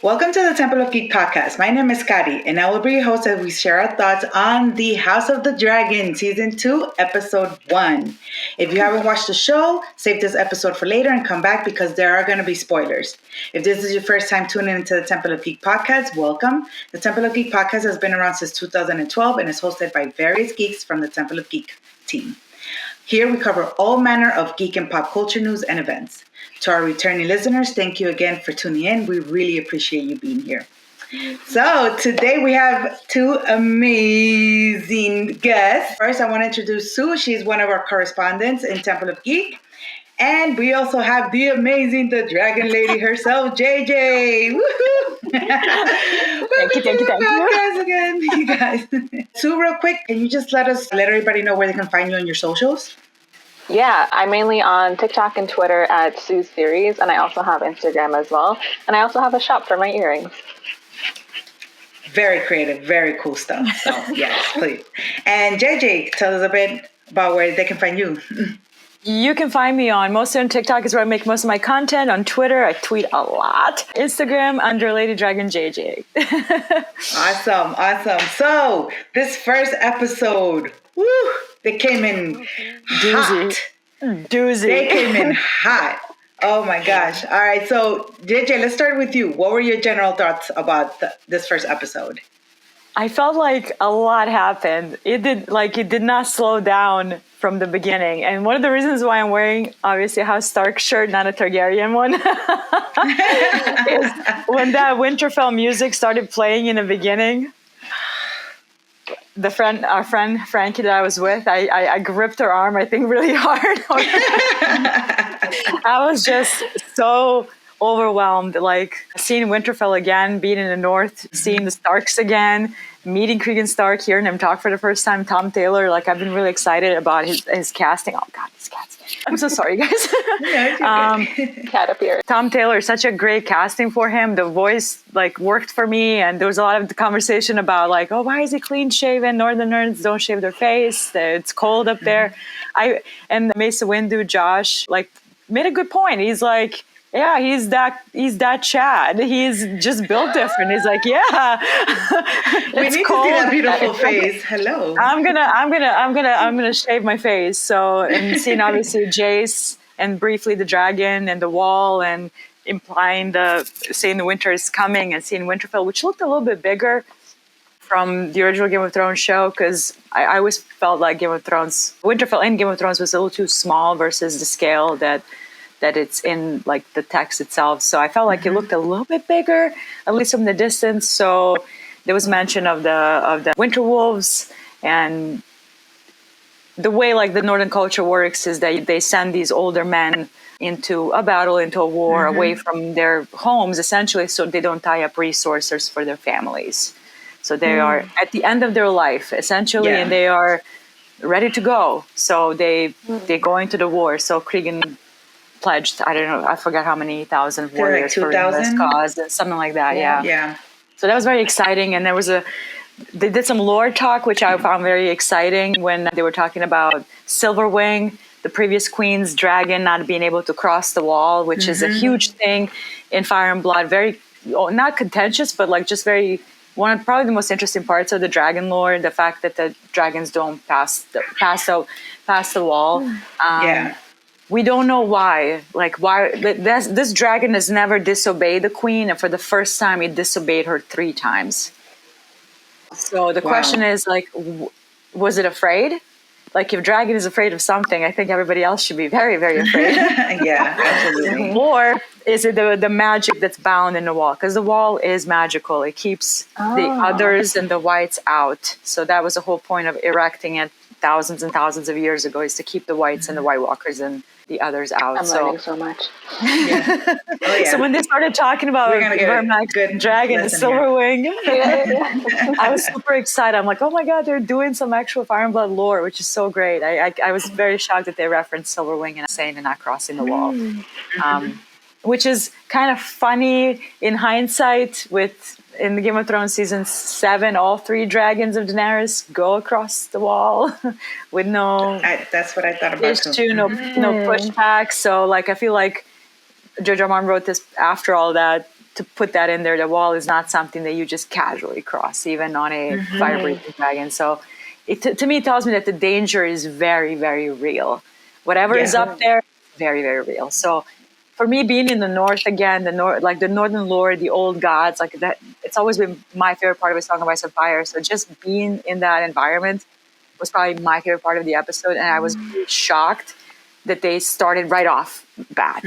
Welcome to the Temple of Geek podcast. My name is Kari, and I will be your host as we share our thoughts on the House of the Dragon, Season 2, Episode 1. If you haven't watched the show, save this episode for later and come back because there are going to be spoilers. If this is your first time tuning into the Temple of Geek podcast, welcome. The Temple of Geek podcast has been around since 2012 and is hosted by various geeks from the Temple of Geek team. Here we cover all manner of geek and pop culture news and events. To our returning listeners, thank you again for tuning in. We really appreciate you being here. So today we have two amazing guests. First, I want to introduce Sue. She's one of our correspondents in Temple of Geek. And we also have the amazing, the Dragon Lady herself, JJ. Woohoo! Thank you. Guys, again, you guys. Sue, real quick, can you just let everybody know where they can find you on your socials? Yeah, I'm mainly on TikTok and Twitter at Sue's Theories, and I also have Instagram as well. And I also have a shop for my earrings. Very creative, very cool stuff. So, yes, please. And JJ, tell us a bit about where they can find you. You can find me mostly on TikTok is where I make most of my content. On Twitter, I tweet a lot. Instagram, under Lady Dragon JJ. Awesome. So, this first episode, they came in hot. Doozy. They came in hot. Oh my gosh. All right. So, JJ, let's start with you. What were your general thoughts about this first episode? I felt like a lot happened. It did not slow down from the beginning. And one of the reasons why I'm wearing, obviously, a House Stark shirt, not a Targaryen one, is when that Winterfell music started playing in the beginning. Our friend Frankie that I was with, I gripped her arm, I think, really hard. I was just so overwhelmed, like seeing Winterfell again, being in the north, seeing the Starks again, meeting Cregan Stark, hearing him talk for the first time, Tom Taylor. Like, I've been really excited about his casting. Oh God, his cats. I'm so sorry, guys. Cat appeared. Tom Taylor, such a great casting for him. The voice worked for me, and there was a lot of conversation about why is he clean shaven? Northerners don't shave their face. It's cold up there. And Mace Windu, Josh, made a good point. He's like, yeah, he's that Chad. He's just built different. He's like, yeah, we need cold. To see that beautiful face. Hello. I'm gonna shave my face. So, and seeing obviously Jace and briefly the dragon and the wall and implying saying the winter is coming and seeing Winterfell, which looked a little bit bigger from the original Game of Thrones show, because I always felt like Winterfell and Game of Thrones was a little too small versus the scale that it's in the text itself. So I felt like it looked a little bit bigger, at least from the distance. So there was mention of the winter wolves, and the way the northern culture works is that they send these older men into a battle, into a war, away from their homes, essentially, so they don't tie up resources for their families. So they are at the end of their life, essentially, and they are ready to go. So they go into the war. So Cregan pledged, I don't know, I forgot how many thousand warriors for this cause, something like that. Yeah. So that was very exciting. And they did some lore talk, which I found very exciting, when they were talking about Silverwing, the previous queen's dragon, not being able to cross the wall, which is a huge thing in Fire and Blood. Very, not contentious, but just very, one of probably the most interesting parts of the dragon lore, the fact that the dragons don't pass the wall. We don't know why. Why this dragon has never disobeyed the queen, and for the first time, he disobeyed her 3 times. So the question is, was it afraid? If dragon is afraid of something, I think everybody else should be very, very afraid. Yeah, absolutely. Or is it the magic that's bound in the wall? Because the wall is magical. It keeps the others and the whites out. So that was the whole point of erecting it thousands and thousands of years ago, is to keep the whites and the White Walkers and the others out. I'm learning so much. Yeah. Oh, yeah. So when they started talking about Vermax, Dragon, and Silverwing, I was super excited. I'm like, oh my God, they're doing some actual Fire and Blood lore, which is so great. I was very shocked that they referenced Silverwing and saying they're not crossing the wall. Which is kind of funny in hindsight. In the Game of Thrones season 7, all 3 dragons of Daenerys go across the wall with that's what I thought about too. No pushback. So I feel like George R.R. wrote this after all that, to put that in there. The wall is not something that you just casually cross, even on a fire-breathing dragon. So to me, it tells me that the danger is very, very real. Whatever is up there, very, very real. So for me, being in the north again, like the northern lore, the old gods, like that, it's always been my favorite part of A Song of Ice and Fire. So just being in that environment was probably my favorite part of the episode, and I was really shocked that they started right off bat.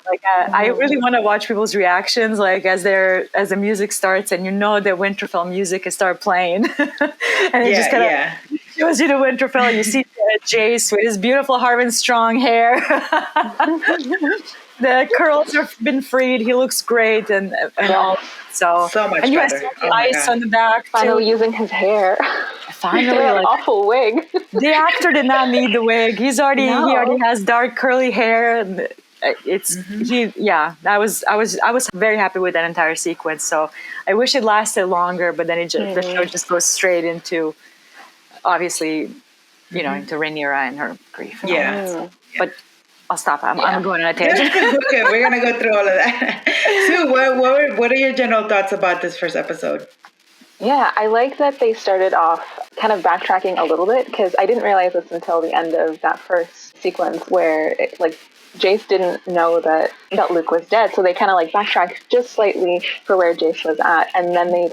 Like I really want to watch people's reactions, like as the music starts, and that Winterfell music is start playing, and it just kind of shows you the Winterfell. You see Jace with his beautiful Harvin Strong hair. The curls have been freed. He looks great, and all. So much and you better. have the ice on the back. Finally using his hair. Finally, that awful wig. The actor did not need the wig. He already has dark curly hair. And I was very happy with that entire sequence. So I wish it lasted longer, but then the show just goes straight into, obviously, into Rhaenyra and her grief. But I'll stop. I'm going on a tangent. Okay, we're gonna go through all of that. Sue, what are your general thoughts about this first episode? Yeah, I like that they started off kind of backtracking a little bit, because I didn't realize this until the end of that first sequence where Jace didn't know that Luke was dead. So they kind of backtracked just slightly for where Jace was at. And then they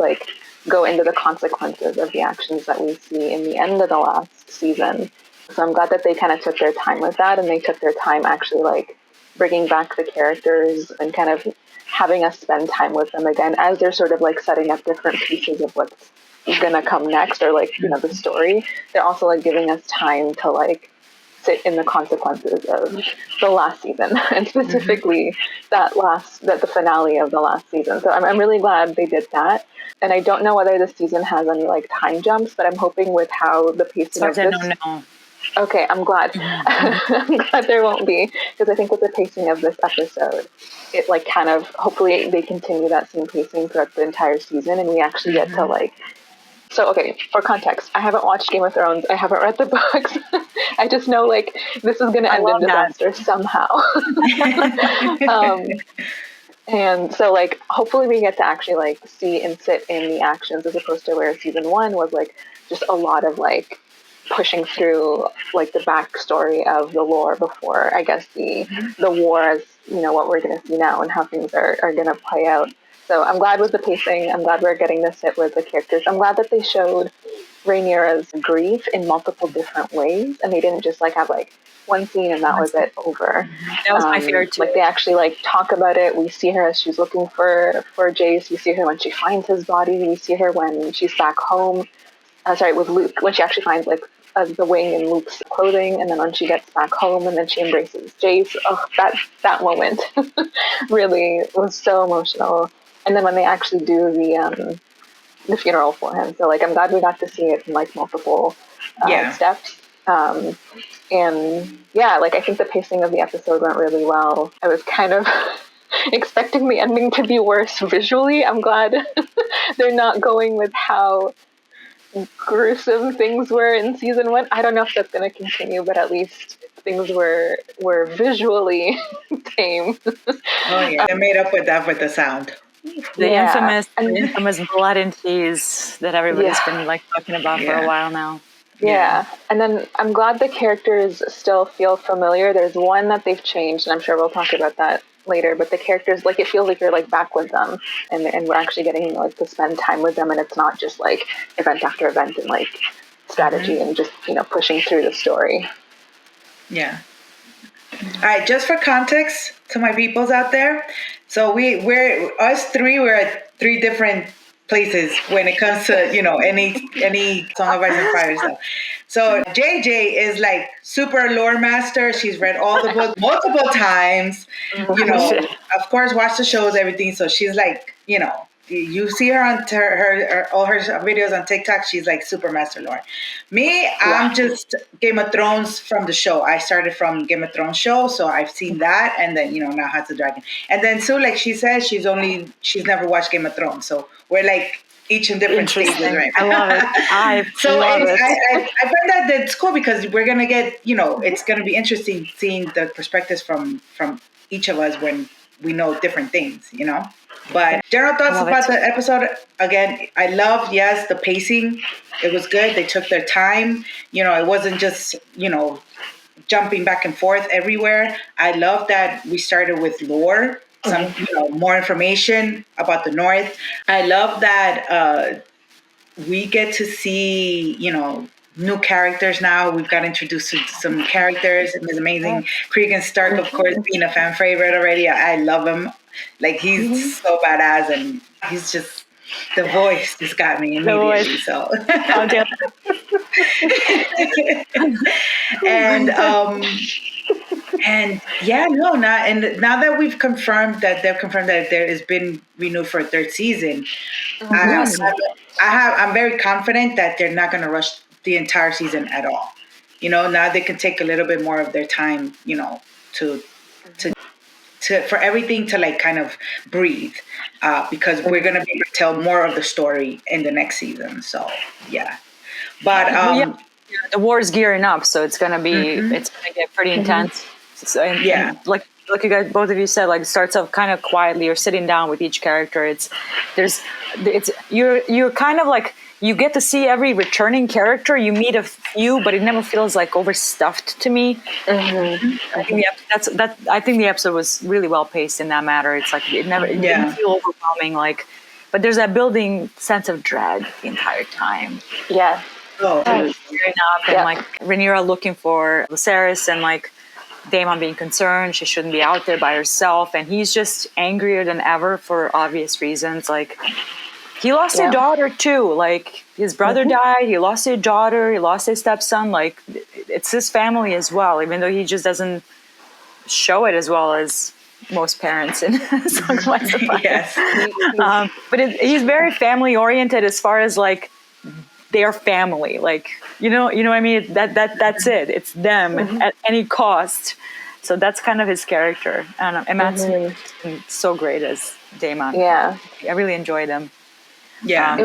go into the consequences of the actions that we see in the end of the last season. So I'm glad that they kind of took their time with that, and they took their time actually bringing back the characters and kind of having us spend time with them again as they're sort of setting up different pieces of what's going to come next, or the story. They're also giving us time to sit in the consequences of the last season, and specifically the finale of the last season. So I'm really glad they did that. And I don't know whether this season has any time jumps, but I'm hoping with how the pacing of this. No. Okay, I'm glad. I'm glad there won't be, because I think with the pacing of this episode, it kind of, hopefully they continue that same pacing throughout the entire season, and we actually get to So, okay, for context, I haven't watched Game of Thrones. I haven't read the books. I just know this is going to end in disaster somehow. And so hopefully we get to actually see and sit in the actions, as opposed to where season 1 was just a lot of pushing through the backstory of the lore before, I guess, the war, as what we're going to see now and how things are going to play out. So I'm glad with the pacing. I'm glad we're getting to sit with the characters. I'm glad that they showed Rhaenyra's grief in multiple different ways, and they didn't just have one scene and that was it, over. That was my favorite too. They actually talk about it. We see her as she's looking for Jace. We see her when she finds his body. We see her when she's back home. With Luke, when she actually finds the wing in Luke's clothing, and then when she gets back home and then she embraces Jace. Oh, that moment really was so emotional. And then when they actually do the funeral for him, so I'm glad we got to see it in multiple steps. And yeah, I think the pacing of the episode went really well. I was kind of expecting the ending to be worse visually. I'm glad they're not going with how gruesome things were in season 1. I don't know if that's going to continue, but at least things were visually tame. Oh yeah, they made up with that with the sound. The infamous blood and cheese that everybody's been talking about for a while now. Yeah, and then I'm glad the characters still feel familiar. There's one that they've changed, and I'm sure we'll talk about that later, but the characters, it feels like you're back with them, and we're actually getting to spend time with them, and it's not just event after event and strategy and just pushing through the story. Yeah. All right, just for context to my peoples out there, so we're at 3 different places when it comes to any Song of Ice and Fire stuff. So JJ is super lore master. She's read all the books multiple times. Of course, watch the shows, everything. So she's you see her on all her videos on TikTok. She's super master lore. Me, I'm just Game of Thrones from the show. I started from Game of Thrones show, so I've seen that, and then now House of Dragon. And then Sue, she says, she's never watched Game of Thrones. So we're each in different stages, right? I love it. I find that that's cool, because we're gonna get it's gonna be interesting seeing the perspectives from each of us when we know different things, you know. But general thoughts love about it. the episode. Again, I love, yes, the pacing. It was good. They took their time. You know, it wasn't just, you know, jumping back and forth everywhere. I love that we started with lore, some, you know, more information about the North. I love that we get to see, you know, new characters now. We've got introduced to some characters. It was amazing. Cregan Stark, of course, being a fan favorite already. I love him. Like, he's so badass, and he's just, the voice just got me immediately. So, Oh, dear. and and yeah, no, not, and now that they've confirmed that there has been renewed for a third season, Yes. I'm very confident that they're not going to rush the entire season at all. You know, now they can take a little bit more of their time, you know, to for everything to like kind of breathe, because we're going to be able to tell more of the story in the next season. So yeah, but The war's gearing up, so it's gonna be it's gonna get pretty intense. So, and like you guys, both of you said, like, it starts off kind of quietly. You're sitting down with each character. You're kind of like, you get to see every returning character. You meet a few, but it never feels like overstuffed to me. I think the episode was really well paced in that matter. It's like it didn't feel overwhelming. Like, but there's that building sense of dread the entire time. Yeah. oh, Gearing up, and like Rhaenyra looking for Viserys, and like Daemon being concerned she shouldn't be out there by herself, and he's just angrier than ever for obvious reasons. Like, he lost a daughter too. Like, his brother died, he lost a daughter, he lost his stepson. Like, it's his family as well, even though he just doesn't show it as well as most parents in Song of Ice and Fire. yes. But he's very family oriented as far as like their family, like, you know what I mean? That's it. It's them at any cost. So that's kind of his character. And Matt's been so great as Daemon. Yeah, I really enjoyed him. Yeah.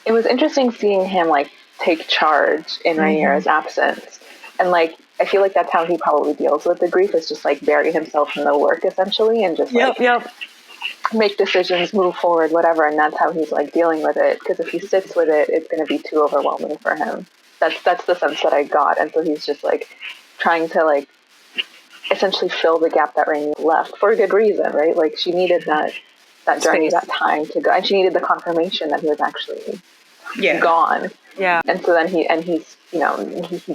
It was interesting seeing him like take charge in Rhaenyra's absence, and like I feel like that's how he probably deals with the grief, is just like bury himself in the work essentially, and just make decisions, move forward, whatever. And that's how he's like dealing with it, because if he sits with it, it's going to be too overwhelming for him. That's the sense that I got. And so he's just like trying to like essentially fill the gap that Rhaenyra left, for a good reason, right? Like, she needed that journey, that time to go, and she needed the confirmation that he was actually gone. Yeah. And so then he's you know,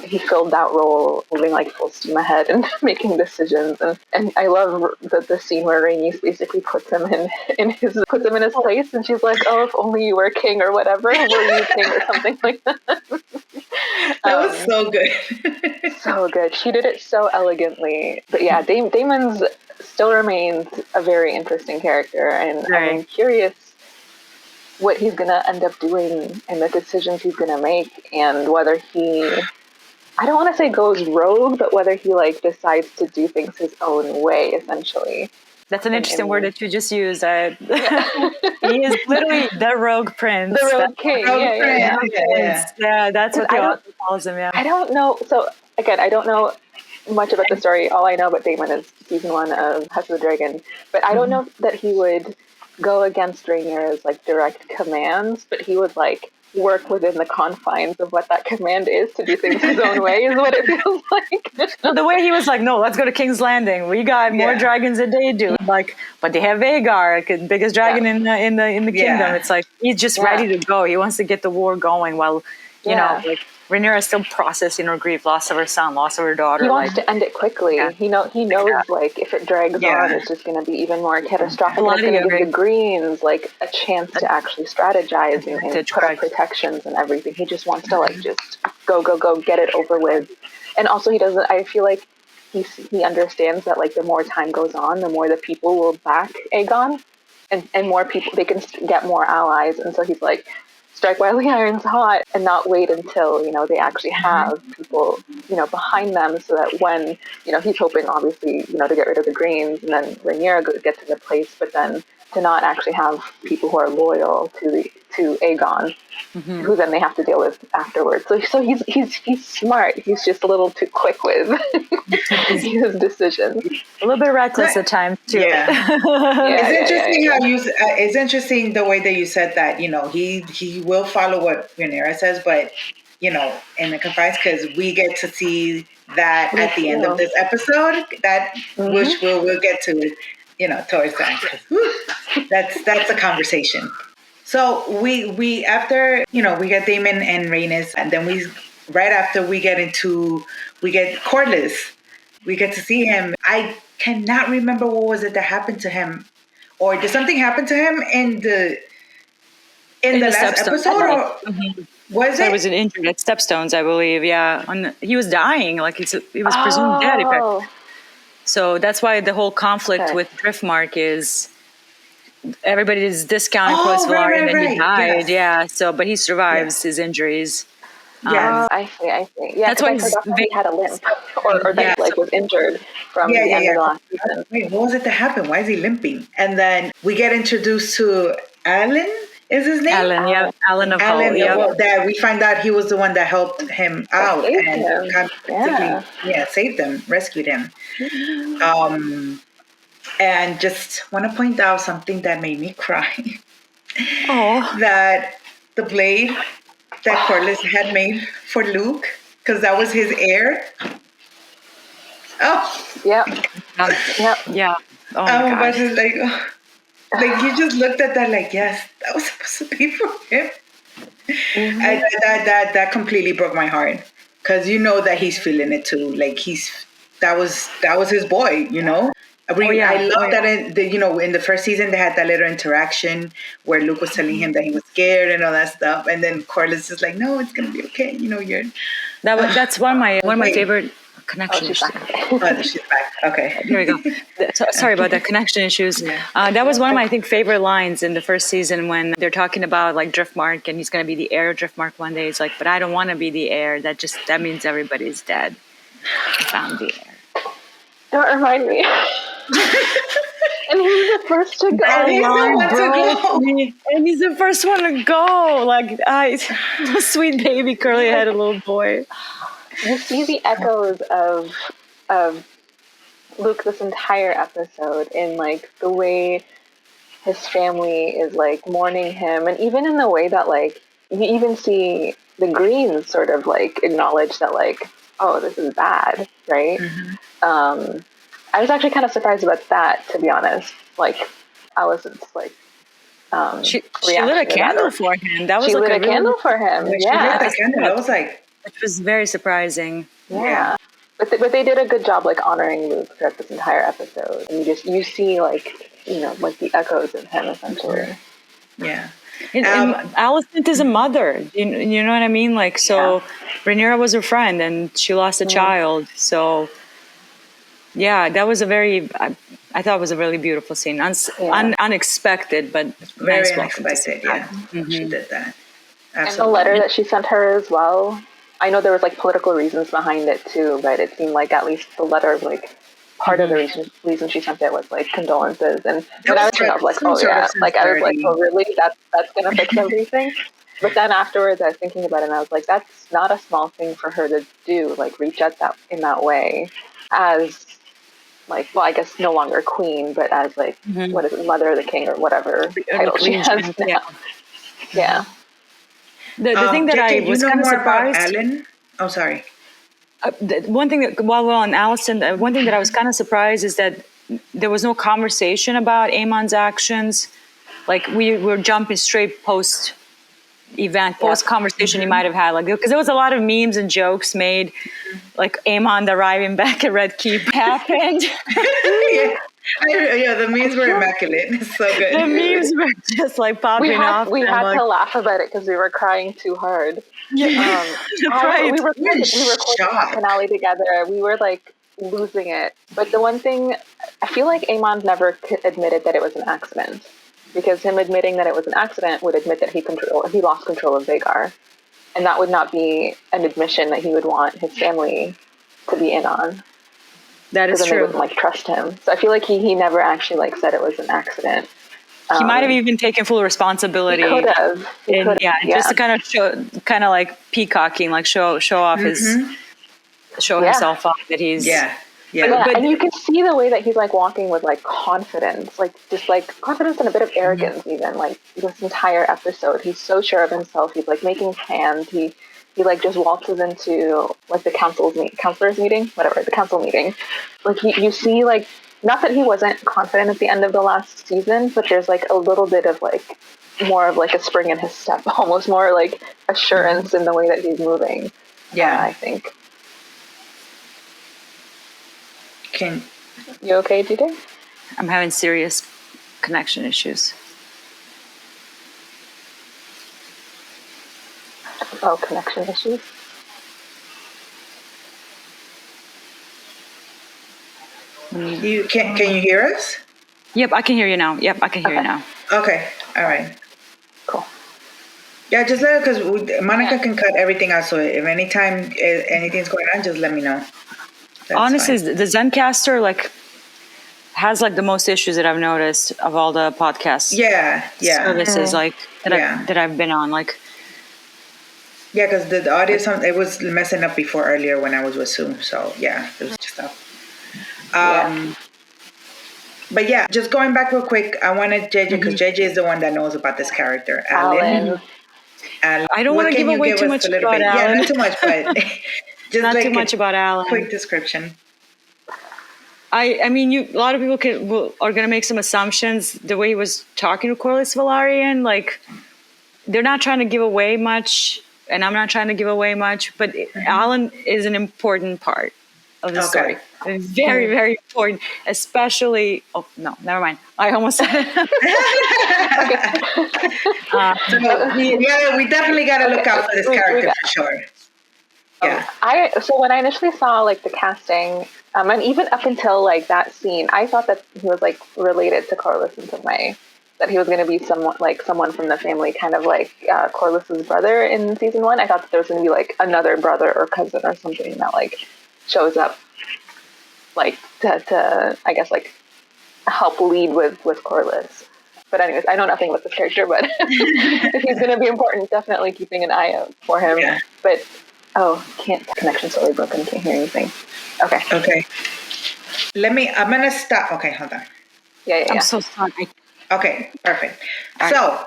he filled that role, moving like full steam ahead and making decisions. And I love the scene where Rhaenys basically puts him in his place, and she's like, "Oh, if only you were king," or whatever, "were you king," or something like that. That was so good. So good. She did it so elegantly. But yeah, Daemon's still remains a very interesting character, and I'm curious what he's going to end up doing and the decisions he's going to make, and whether he, I don't want to say goes rogue, but whether he like decides to do things his own way, essentially. That's an interesting word that you just used. He is literally the rogue prince. The rogue king. Yeah, that's what he calls him. Yeah. I don't know. So again, I don't know much about the story. All I know about Daemon is season 1 of House of the Dragon, but I don't know that he would go against Rhaenyra's like direct commands, but he would like work within the confines of what that command is to do things his own way, is what it feels like. No, the way he was like, "No, let's go to King's Landing. We got more dragons than they do." Like, but they have Aegon, like, the biggest dragon in the kingdom. It's like he's just ready to go. He wants to get the war going while you know, like, Rhaenyra is still processing her grief, loss of her son, loss of her daughter. He wants to end it quickly. Yeah. He knows like if it drags on, it's just going to be even more catastrophic. It's going to give the Greens like a chance to actually strategize and put up protections and everything. He just wants to like just go, get it over with. And also he doesn't. I feel like he understands that like the more time goes on, the more the people will back Aegon, and more people, they can get more allies. And so he's like, strike while the iron's hot, and not wait until, you know, they actually have people, you know, behind them, so that when, you know, he's hoping obviously, you know, to get rid of the Greens, and then Rhaenyra gets into place, but then to not actually have people who are loyal to Aegon, who then they have to deal with afterwards. So he's smart. He's just a little too quick with his decisions. A little bit reckless at times too. Yeah. It's interesting how you. It's interesting the way that you said that. He will follow what Rhaenyra says, but in the confines, because we get to see that at the end of this episode, that which we'll get to, towards the end. That's a conversation. So we after we get Daemon and Rhaenys, and then right after we get Corlys. We get to see him. I cannot remember what was it that happened to him, or did something happen to him in the last episode? Or was it? It was an injury at Stepstones, I believe. Yeah, he was dying. Like he was presumed dead. So that's why the whole conflict with Driftmark is everybody is discounting Corlys Velaryon, and he died. Yes. Yeah. So, but he survives his injuries. Yeah, I see. Yeah, that's why he had a limp, or that was injured from the end of the last season. Wait, what was it that happened? Why is he limping? And then we get introduced to Alan. Is his name? Alan, yeah, Alan of Hull. Well, that we find out he was the one that helped him out saved him, rescued him. And just want to point out something that made me cry. That the blade that Corlys had made for Luke, because that was his heir. Yeah. Oh my gosh. Like you just looked at that like, yes, that was supposed to be for him. And that completely broke my heart, because that he's feeling it too. Like that was his boy. I love that in the first season they had that little interaction where Luke was telling him that he was scared and all that stuff, and then Corlys is like, "No, it's gonna be okay. You're." That's one of my favorite connection issues. She's back. Okay, here we go. Sorry about that connection issues. Yeah. That was one of my favorite lines in the first season when they're talking about like Driftmark and he's going to be the heir of Driftmark one day. It's like, but I don't want to be the heir. That means everybody's dead. I found the heir. Don't remind me. And he was the first to go. And he's the first one to go. Like, the sweet baby curly-headed little boy. You see the echoes of Luke this entire episode in like the way his family is like mourning him, and even in the way that like you even see the Greens sort of like acknowledge that like, oh, this is bad, right? I was actually kind of surprised about that, to be honest. Like, Alicent's like she lit a candle for him. That was she like lit a candle for him. Yeah, she lit the candle. I was like, it was very surprising. Yeah. But they did a good job like honoring Luke throughout this entire episode, and you see like like the echoes of him essentially. Yeah. And Alicent is a mother. You know what I mean? Like, so Rhaenyra was her friend, and she lost a child. So. Yeah, that was I thought it was a really beautiful scene. Unexpected, but very nice unexpected. Yeah, she did that. Absolutely. And the letter that she sent her as well. I know there was like political reasons behind it too, but it seemed like at least the letter, like part of the reason she sent it was like condolences. And but I was kind of like, I was like, oh really? That's gonna fix everything. But then afterwards, I was thinking about it, and I was like, that's not a small thing for her to do. Like reach out in that way, as like, well, I guess no longer queen, but as like, what is it, mother of the king or whatever title she has now. Yeah. The thing that I was kind of surprised. Alan? Oh, sorry. One thing that, while we're on Alicent, one thing that I was kind of surprised is that there was no conversation about Aemon's actions. Like we were jumping straight post conversation he might have had, like, because there was a lot of memes and jokes made, like Aemon arriving back at Red Keep happened. The memes were immaculate. It's so good. The memes were just like popping off. We had to laugh about it because we were crying too hard. Yeah. We recorded that finale together. We were like losing it. But the one thing, I feel like Aemon never admitted that it was an accident. Because him admitting that it was an accident would admit that he lost control of Vhagar. And that would not be an admission that he would want his family to be in on. That is true. They wouldn't like trust him. So I feel like he never actually like said it was an accident. He might have even taken full responsibility. He could have. Just to kind of show, kind of like peacocking, like show off himself off that he's. Yeah. But and you can see the way that he's like walking with like confidence, like just like confidence and a bit of arrogance even, like this entire episode. He's so sure of himself. He's like making plans. He like just waltzes into like the council meeting. Like you see like, not that he wasn't confident at the end of the last season, but there's like a little bit of like more of like a spring in his step, almost more like assurance in the way that he's moving. Yeah. I think. You okay, DJ? I'm having serious connection issues. Oh, connection issues? Can you hear us? Yep, I can hear you now. You now. Okay, all right. Cool. Yeah, just let because Monica can cut everything out. So if anytime anything's going on, just let me know. That's honestly fine. The Zencaster like has like the most issues that I've noticed of all the podcasts services like that I've been on, like because the audio it was messing up before earlier when I was with Sue, so it was just up. But just going back real quick, I wanted JJ because JJ is the one that knows about this character, Alan. I don't want to give away too much about Alan. Yeah, not too much, but just not like too much about Alan. Quick description. I mean, a lot of people are going to make some assumptions. The way he was talking to Corlys Velaryon, like they're not trying to give away much, and I'm not trying to give away much. But Alan is an important part of the story. Very, very important, especially. Oh no, never mind. I almost said it. We definitely got to look out for this character for sure. Yeah. So when I initially saw like the casting, and even up until like that scene, I thought that he was like related to Corlys in some way. That he was going to be someone from the family, kind of like Corlys's brother in season 1. I thought that there was going to be like another brother or cousin or something that like shows up, like to I guess like help lead with Corlys. But anyways, I know nothing about this character, but if he's going to be important, definitely keeping an eye out for him. Yeah. But connection's totally broken. Can't hear anything. Okay. I'm going to stop. Okay, hold on. Yeah. I'm so sorry. Okay, perfect. So,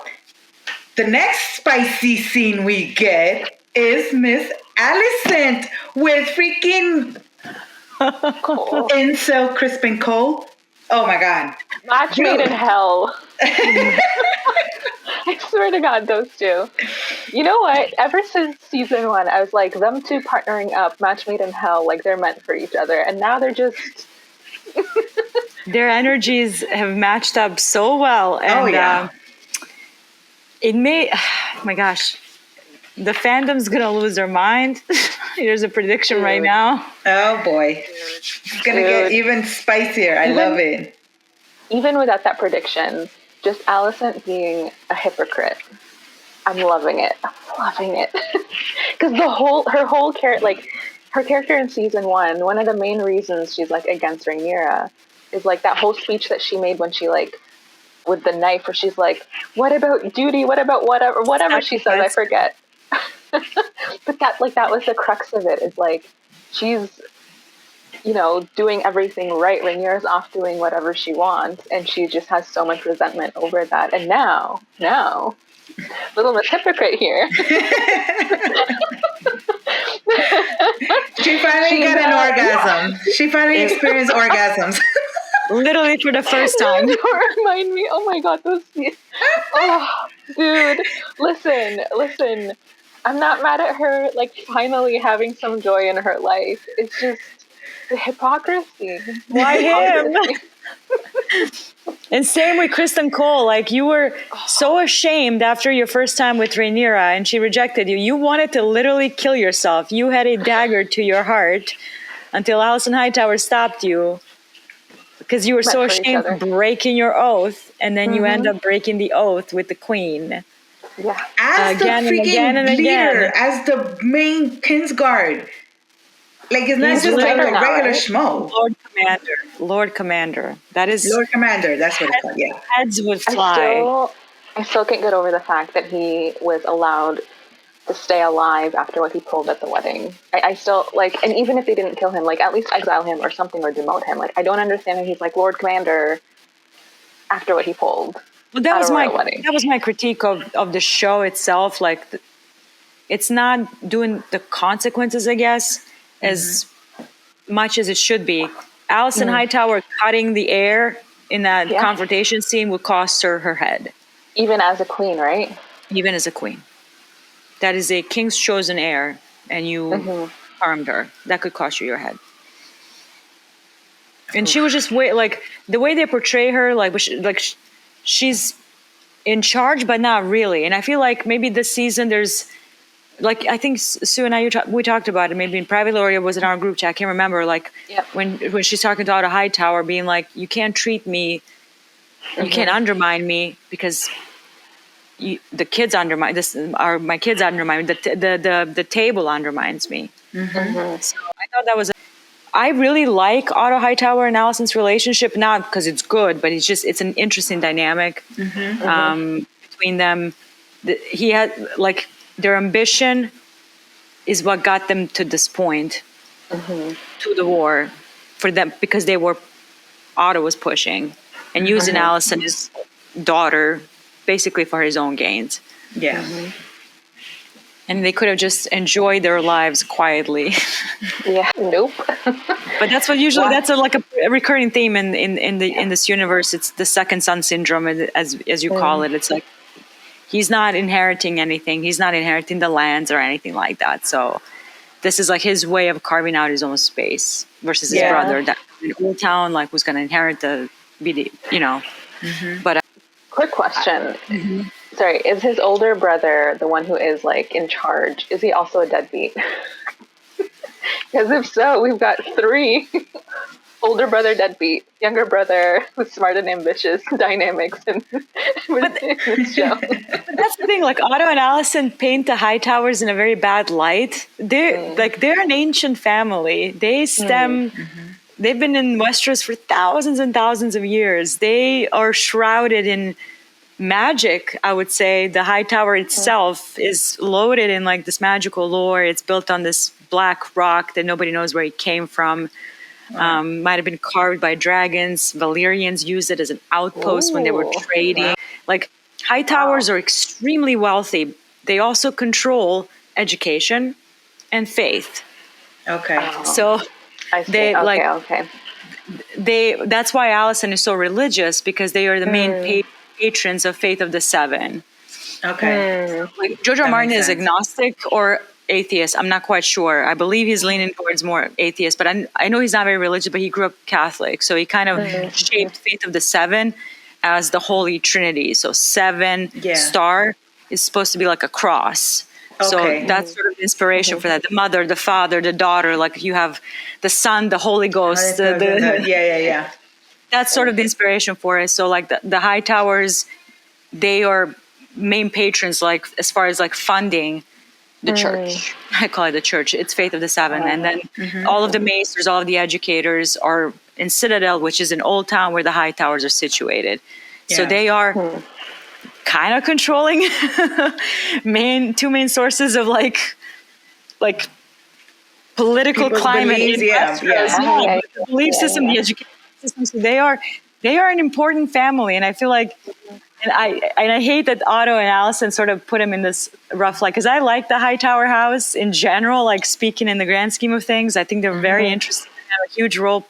the next spicy scene we get is Miss Alicent with freaking incel Crispin Cole. Oh my God. Match made in hell. I swear to God, those two. You know what? Ever since season 1, I was like, them two partnering up, match made in hell, like they're meant for each other. And now they're just... Their energies have matched up so well. And, it may... Oh my gosh. The fandom's going to lose their mind. Here's a prediction right now. Oh boy. It's going to get even spicier. I love it. Even without that prediction, just Alicent being a hypocrite. I'm loving it. Because her whole character, like her character in season 1, one of the main reasons she's like against Rhaenyra is like that whole speech that she made when she like with the knife, where she's like, "What about duty? What about whatever she says? I forget." But that was the crux of it. It's like she's, doing everything right. Rhaenyra's off doing whatever she wants, and she just has so much resentment over that. And now, little Miss Hypocrite here. She finally got an orgasm. She finally experienced orgasms. Literally for the first time. Don't remind me. Oh my God, those. Oh, dude, listen. I'm not mad at her, like, finally having some joy in her life. It's just the hypocrisy. Why him? And same with Kristen Cole. Like, you were so ashamed after your first time with Rhaenyra and she rejected you. You wanted to literally kill yourself. You had a dagger to your heart until Alicent Hightower stopped you because you were so ashamed of breaking your oath. And then you end up breaking the oath with the queen. Yeah. As the freaking leader, as the main Kingsguard. Like, it's not He's just like Traitor a now, regular right? schmo. Lord Commander. That is Lord Commander, that's what it's called, yeah. heads would I fly. still can't get over the fact that he was allowed to stay alive after what he pulled at the wedding. I still, like, and even if they didn't kill him, like, at least exile him or something or demote him. Like, I don't understand how he's like Lord Commander after what he pulled Well, that at was a royal wedding. my critique of the show itself. Like, it's not doing the consequences, I guess, as much as it should be. Alicent Hightower cutting the air in that confrontation scene would cost her her head. Even as a queen, right? Even as a queen. That is a king's chosen heir, and you harmed her. That could cost you your head. And she was just like the way they portray her, she's in charge, but not really. And I feel like maybe this season there's, like, I think Sue and I we talked about it maybe in private, or it was in our group chat. I can't remember. Like when she's talking to Otto Hightower, being like, "You can't treat me, you can't undermine me because." The kids undermine this. Are my kids undermine me? The table undermines me. So I thought that was. I really like Otto Hightower and Alicent's relationship, not because it's good, but it's an interesting dynamic between them. He had like their ambition is what got them to this point, to the war, for them, because Otto was pushing and using Alicent, his daughter, basically for his own gains. Yeah. And they could have just enjoyed their lives quietly. Yeah. Nope. But that's what usually that's like a recurring theme in this universe. It's the second son syndrome, as you call it. It's like he's not inheriting anything. He's not inheriting the lands or anything like that. So this is like his way of carving out his own space versus his brother that in Old Town was going to inherit But Quick question. Sorry, is his older brother the one who is like in charge? Is he also a deadbeat? Because if so, we've got 3 older brother deadbeat, younger brother who's smart and ambitious dynamics in this show. But that's the thing. Like Otto and Alicent paint the Hightowers in a very bad light. They're an ancient family. They stem. They've been in Westeros for thousands and thousands of years. They are shrouded in magic, I would say. The Hightower itself is loaded in like this magical lore. It's built on this black rock that nobody knows where it came from. Might have been carved by dragons. Valyrians used it as an outpost when they were trading. Like Hightowers are extremely wealthy. They also control education and faith. Okay. So I see. that's why Alicent is so religious, because they are the main patrons of Faith of the Seven. Okay. Like George R.R. Martin is agnostic or atheist. I'm not quite sure. I believe he's leaning towards more atheist, but I know he's not very religious, but he grew up Catholic. So he kind of shaped Faith of the Seven as the Holy Trinity. So 7 star is supposed to be like a cross. So that's sort of the inspiration for that. The mother, the father, the daughter, like you have the Son, the Holy Ghost. That's sort of the inspiration for it. So like the Hightowers, they are main patrons, like as far as like funding the church. I call it the church. It's Faith of the Seven. And then all of the maesters, all of the educators are in Citadel, which is an old town where the Hightowers are situated. So they are kind of controlling two main sources of like political people's climate beliefs, in Westeros. The belief system, the education system. So they are an important family, and I feel like, and I hate that Otto and Alicent sort of put him in this rough light, because I like the Hightower house in general. Like speaking in the grand scheme of things, I think they're very interesting. They have a huge role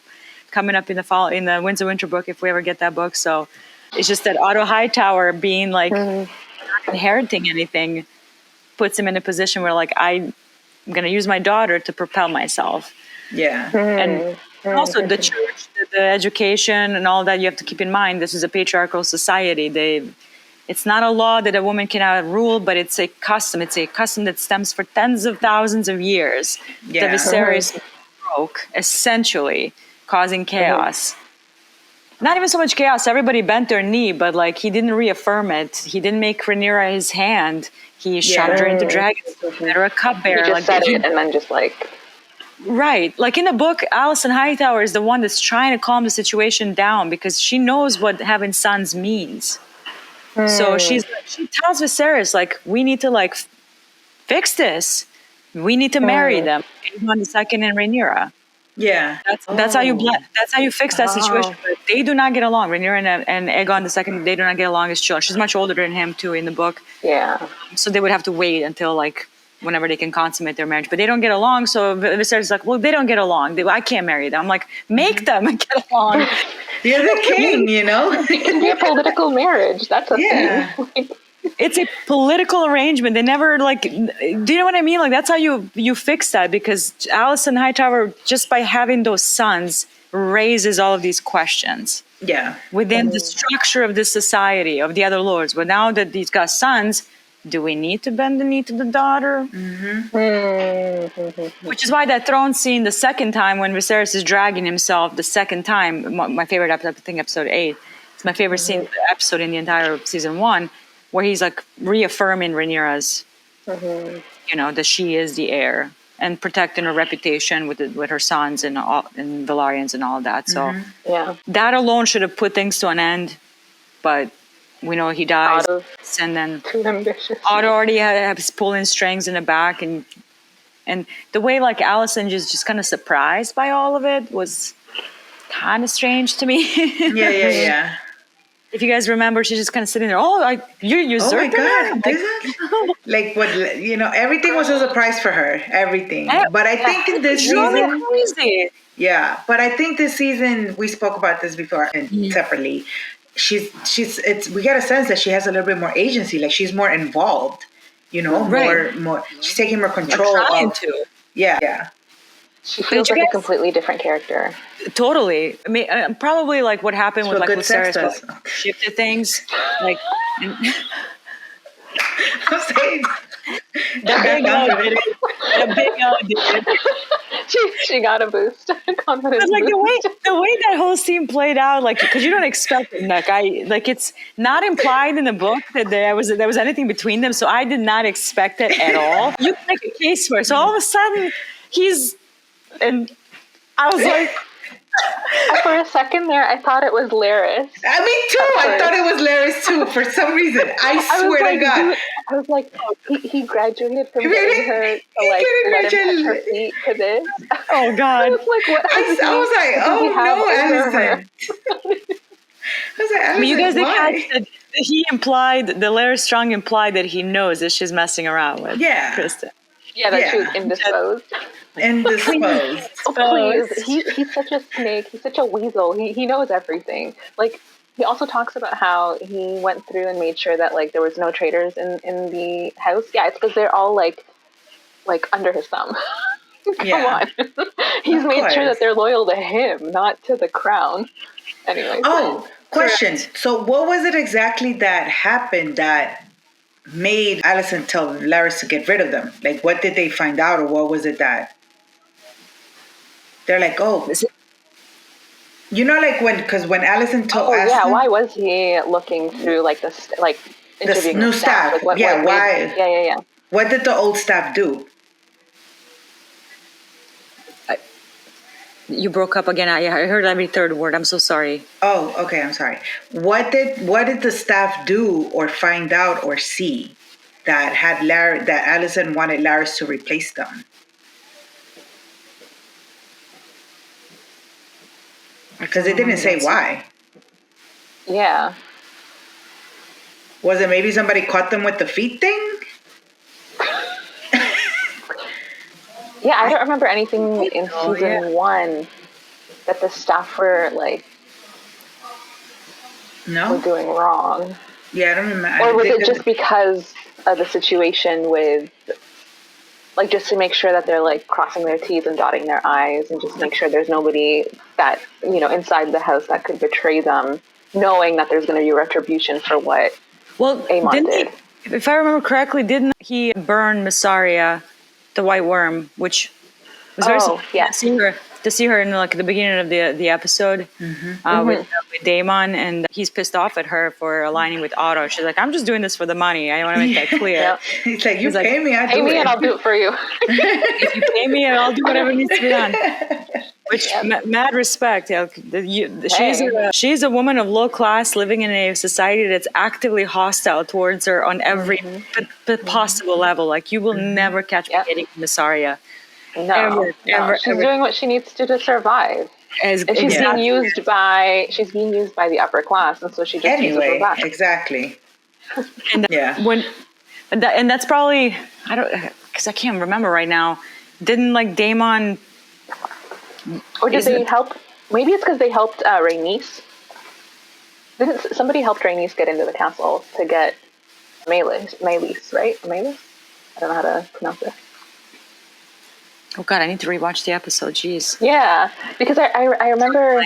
coming up in the fall in the Winds of Winter book if we ever get that book. So it's just that Otto Hightower being like not inheriting anything puts him in a position where like I'm going to use my daughter to propel myself. And also the church, the education and all that, you have to keep in mind, this is a patriarchal society. It's not a law that a woman cannot rule, but it's a custom. It's a custom that stems for tens of thousands of years. The Viserys broke, essentially causing chaos. Not even so much chaos. Everybody bent their knee, but like he didn't reaffirm it. He didn't make Rhaenyra his hand. He shoved her into dragons. Made her a cupbearer. He just said it and then just like Right. Like in the book, Alicent Hightower is the one that's trying to calm the situation down because she knows what having sons means. So she tells Viserys, like, we need to like fix this. We need to marry them. Aegon the Second and Rhaenyra. Yeah. That's how you that's how you fix that situation. But they do not get along. Rhaenyra and Aegon the Second, they do not get along as children. She's much older than him too in the book. Yeah. So they would have to wait until like whenever they can consummate their marriage. But they don't get along. So Viserys is like, well, they don't get along. I can't marry them. I'm like, make them get along. You're the king, you know? It can be a political marriage. That's a thing. It's a political arrangement. They never like. Do you know what I mean? Like that's how you fix that because Alicent Hightower, just by having those sons, raises all of these questions. Yeah. Within the structure of this society of the other lords. But now that these got sons, do we need to bend the knee to the daughter? Which is why that throne scene the second time when Viserys is dragging himself the second time, my favorite episode, I think episode 8. It's my favorite scene episode in the entire season 1. Where he's like reaffirming Rhaenyra's, you know, that she is the heir and protecting her reputation with her sons and Velaryons and all of that. So that alone should have put things to an end. But we know he dies, and then Too ambitious. Otto already has pulling strings in the back, and the way like Alicent is just kind of surprised by all of it was kind of strange to me. Yeah. If you guys remember, she's just kind of sitting there. Oh, you're usurping her? Like what, you know, everything was a surprise for her. Everything. But I think in this season, crazy. Yeah, but I think this season, we spoke about this before and separately. We get a sense that she has a little bit more agency. Like she's more involved, you know, more. She's taking more control. Yeah. She feels like a completely different character. Totally. I mean, probably like what happened with like Viserys, like, shifted things. Like, I'm saying. The big O did it. She got a boost. Confidence like boost. the way that whole scene played out, like because you don't expect it, like it's not implied in the book that there was anything between them, so I did not expect it at all. You can make a case for it. So all of a sudden and I was like, for a second there, I thought it was Larys. Me too. I thought it was Larys too for some reason. I swear to God. I was like, he graduated from getting her to like let him touch her feet to this. Oh God. I was like, what? I was like, oh no, Alicent. I was like, Alicent, you guys didn't catch that he implied, the Larys Strong implied that he knows that she's messing around with Kristen. Yeah, that she was indisposed. Indisposed. Please. He's such a snake. He's such a weasel. He knows everything. Like, he also talks about how he went through and made sure that, like, there was no traitors in the house. Yeah, it's because they're all, like under his thumb. Come on. He's made sure that they're loyal to him, not to the crown. Anyway. Oh, question. So what was it exactly that happened that made Alicent tell Larys to get rid of them? Like, what did they find out, or what was it that they're like, oh, you know, like when Alicent told why was he looking through like this, like interviewing the new staff? Like, why? Yeah. What did the old staff do? You broke up again. I heard every third word. I'm so sorry. Oh, okay. I'm sorry. What did the staff do or find out or see that that Alicent wanted Larys to replace them? Because it didn't say why. Yeah. Was it maybe somebody caught them with the feet thing? Yeah, I don't remember anything in season 1 that the staff were like were doing wrong. Yeah, I don't remember. Or was it just because of the situation with, like, just to make sure that they're like crossing their T's and dotting their I's, and just make sure there's nobody that, you know, inside the house that could betray them, knowing that there's going to be retribution for what Aemon did. If I remember correctly, didn't he burn Mysaria, the White Worm, which was very to see her in like the beginning of the episode with Daemon, and he's pissed off at her for aligning with Otto. She's like, I'm just doing this for the money. I want to make that clear. Yep. He's like, you pay me, I do Pay me it. and I'll do it for you. If you pay me, I'll do whatever needs to be done. Which mad respect. She's a woman of low class living in a society that's actively hostile towards her on every possible level. Like you will never catch me getting Miss Arya. No, she's doing what she needs to survive. And she's being used by the upper class, and so she just uses her back. Exactly. And and that's probably because I can't remember right now. Didn't like Daemon? Or did they help? Maybe it's because they helped Rhaenys. Didn't somebody help Rhaenys get into the castle to get Meleys, right? Meleys? I don't know how to pronounce it. Oh God, I need to rewatch the episode. Jeez. Yeah, because I remember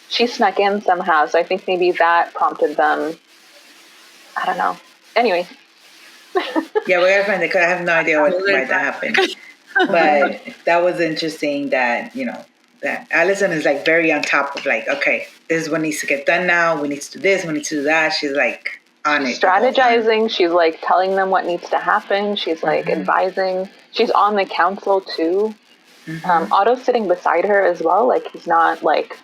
she snuck in somehow, so I think maybe that prompted them. I don't know. Anyway. Yeah, we gotta find it because I have no idea why that happened. But that was interesting that, that Alicent is like very on top of like, okay, this is what needs to get done now. We need to do this. We need to do that. She's like on it. Strategizing. She's like telling them what needs to happen. She's like advising. She's on the council too. Otto's sitting beside her as well. Like he's not like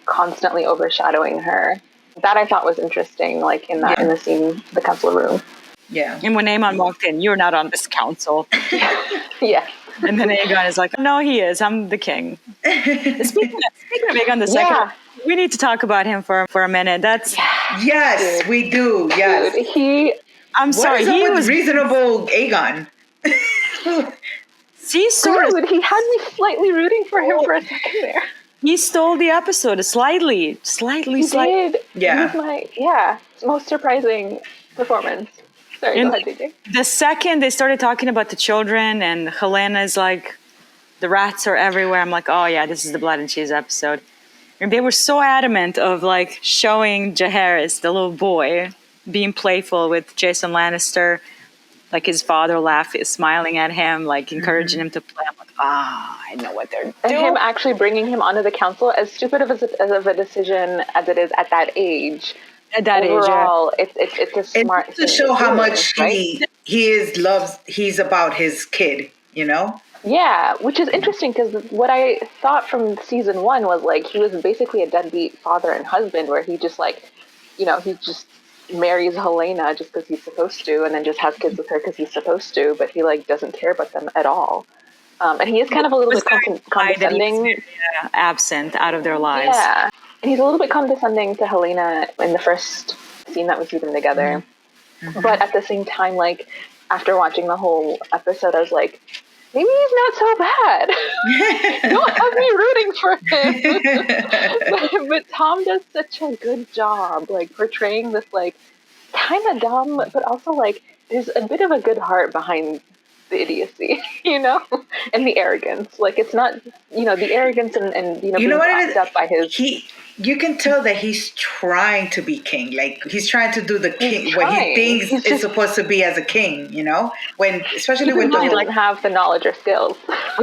constantly overshadowing her. That I thought was interesting. Like in the scene, the council room. Yeah. And when Aemon walked in, you're not on this council. Yeah. And then Aegon is like, no, he is. I'm the king. Speaking of Aegon the second, we need to talk about him for a minute. Yes, dude. We do. Yes. Dude, I'm sorry. He was reasonable Aegon. He had me slightly rooting for him for a second there. He stole the episode slightly. He did. Yeah. He was my most surprising performance. Sorry, go ahead, DJ. The second they started talking about the children and Helena's like, the rats are everywhere. I'm like, oh yeah, this is the blood and cheese episode. And they were so adamant of like showing Jaehaerys, the little boy, being playful with Jason Lannister, like his father smiling at him, like encouraging him to play. I'm like, I know what they're doing. And him actually bringing him onto the council, as stupid of a decision as it is at that age. At that overall, age, it's a smart thing to show how much he's about his kid, Yeah, which is interesting because what I thought from season 1 was like he was basically a deadbeat father and husband, where he just he just marries Helena just because he's supposed to, and then just has kids with her because he's supposed to, but he doesn't care about them at all. And he is kind of a little bit condescending, absent out of their lives. Yeah. And he's a little bit condescending to Helena in the first scene that we see them together. But at the same time, like, after watching the whole episode, I was like, maybe he's not so bad. Don't have me rooting for him. But Tom does such a good job, like, portraying this, like, kind of dumb, but also, like, there's a bit of a good heart behind the idiocy, and the arrogance. Like, it's not, the arrogance and being propped up by his... You can tell that he's trying to be king. Like, he's trying to do the king, what he thinks is supposed to be as a king, especially when he doesn't have the knowledge or skills.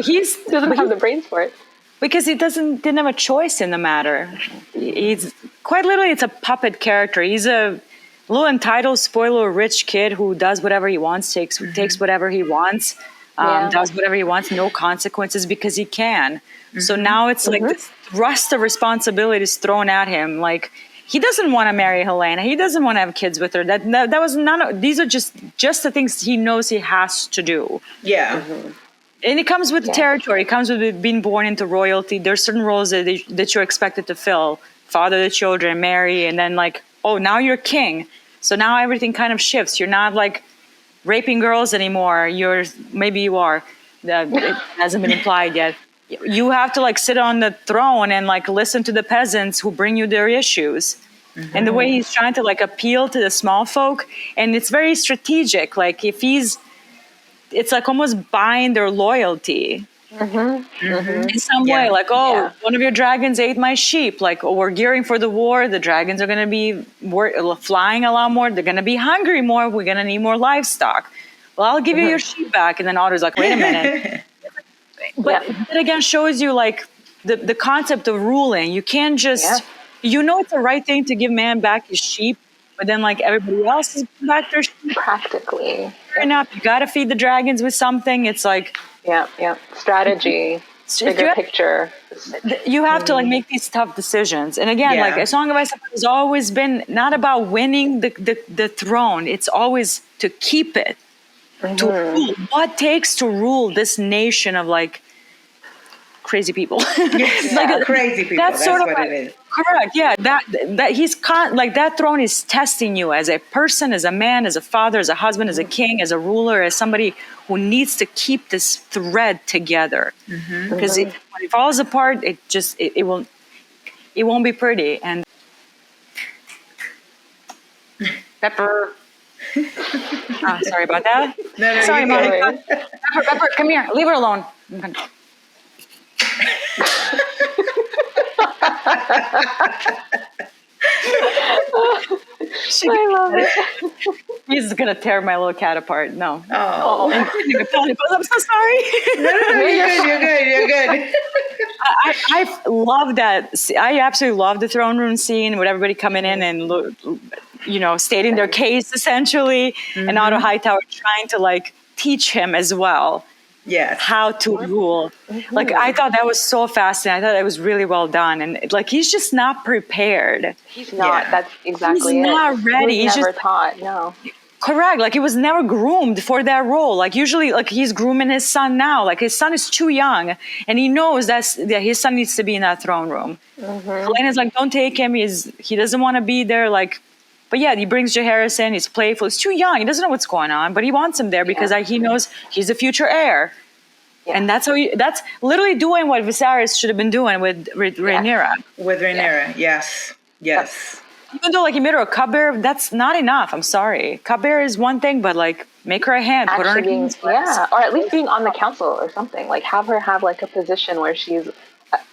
He doesn't have the brains for it. Because he didn't have a choice in the matter. He's quite literally, it's a puppet character. He's a little entitled, spoiler, rich kid who does whatever he wants, takes whatever he wants, does whatever he wants, no consequences because he can. So now it's like this thrust of responsibility is thrown at him. Like, he doesn't want to marry Helena. He doesn't want to have kids with her. That was these are just the things he knows he has to do. Yeah. And it comes with the territory. It comes with being born into royalty. There's certain roles that you're expected to fill. Father the children, marry, and then like, oh, now you're king. So now everything kind of shifts. You're not like raping girls anymore. Maybe you are. It hasn't been implied yet. You have to like sit on the throne and like listen to the peasants who bring you their issues. And the way he's trying to like appeal to the small folk, and it's very strategic. Like it's like almost buying their loyalty in some way. Like, one of your dragons ate my sheep. Like, we're gearing for the war. The dragons are going to be flying a lot more. They're going to be hungry more. We're going to need more livestock. Well, I'll give you your sheep back. And then Otter's like, wait a minute. But it again shows you like the concept of ruling. You can't just, it's the right thing to give man back his sheep, but then like everybody else is back their sheep. Practically. Fair enough. You got to feed the dragons with something. It's like, strategy, bigger picture. You have to like make these tough decisions. And again, like A Song of Ice and Fire has always been not about winning the throne. It's always to keep it. To rule. What takes to rule this nation of like crazy people? Crazy people. That's sort of what it is. Correct. Yeah. That he's like that throne is testing you as a person, as a man, as a father, as a husband, as a king, as a ruler, as somebody who needs to keep this thread together. Because when it falls apart, it won't be pretty. And Pepper. Sorry about that. No, sorry, Monica. Pepper, come here. Leave her alone. I love it. He's gonna tear my little cat apart. No. Oh. I'm so sorry. No, you're good. I love that. I absolutely love the throne room scene with everybody coming in and stating their case essentially, and Otto Hightower trying to like teach him as well. Yes. How to rule. Like, I thought that was so fascinating. I thought it was really well done. And like, he's just not prepared. He's not. That's exactly he's not ready. He's never just taught. No. Correct. Like, he was never groomed for that role. Like, usually, like, he's grooming his son now. Like, his son is too young. And he knows that his son needs to be in that throne room. Helena's like, don't take him. He doesn't want to be there. Like, but yeah, he brings Jaehaerys in. He's playful. He's too young. He doesn't know what's going on, but he wants him there because he knows he's the future heir. Yeah. And that's that's literally doing what Viserys should have been doing with Rhaenyra. With Rhaenyra, yes. Even though like he made her a cupbearer, that's not enough. I'm sorry. Cupbearer is one thing, but like make her a hand, put her in or at least being on the council or something. Like have her have like a position where she's,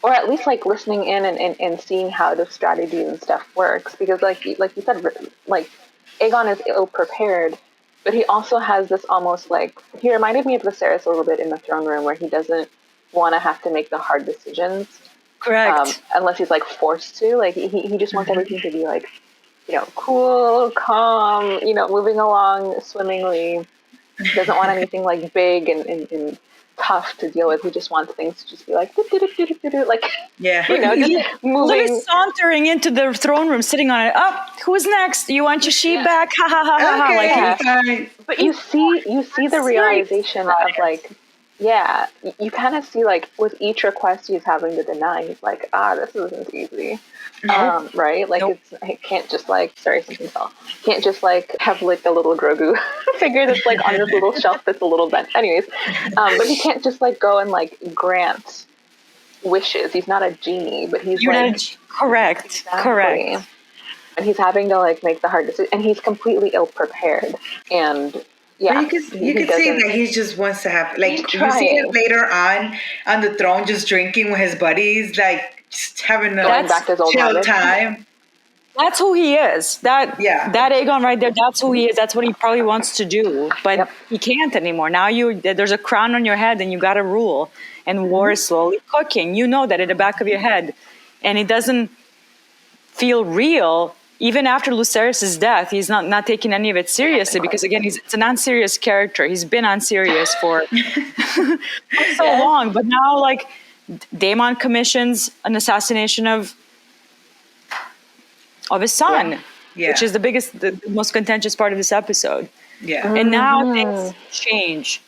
or at least like listening in and seeing how the strategy and stuff works. Because like you said, like Aegon is ill prepared, but he also has this almost like, he reminded me of Viserys a little bit in the throne room where he doesn't want to have to make the hard decisions. Correct. Unless he's like forced to. Like he just wants everything to be like, cool, calm, moving along swimmingly. He doesn't want anything like big and tough to deal with. He just wants things to just be like, like, just moving. Sauntering into the throne room, sitting on it. Oh, who's next? You want your sheep back? Ha ha ha ha. Okay, but you see the realization of like, you kind of see like with each request he's having to deny, he's like, this isn't easy. Right? Like it can't just like, sorry, something fell. Can't just like have like a little Grogu figure that's like on this little shelf that's a little bent. Anyways, but he can't just like go and like grant wishes. He's not a genie, but he's correct. Exactly. Correct. And he's having to like make the hard decision, and he's completely ill prepared. And you can see that he just wants to have, like, you see it later on the throne, just drinking with his buddies, like just having a back to his old chill time. That's who he is. That Aegon right there, that's who he is. That's what he probably wants to do, but he can't anymore. Now there's a crown on your head and you got to rule, and war is slowly cooking. You know that in the back of your head, and it doesn't feel real. Even after Lucerys' death, he's not taking any of it seriously because, again, it's an unserious character. He's been unserious for so long. But now, like, Daemon commissions an assassination of his son, which is the most contentious part of this episode. Yeah. And now things change.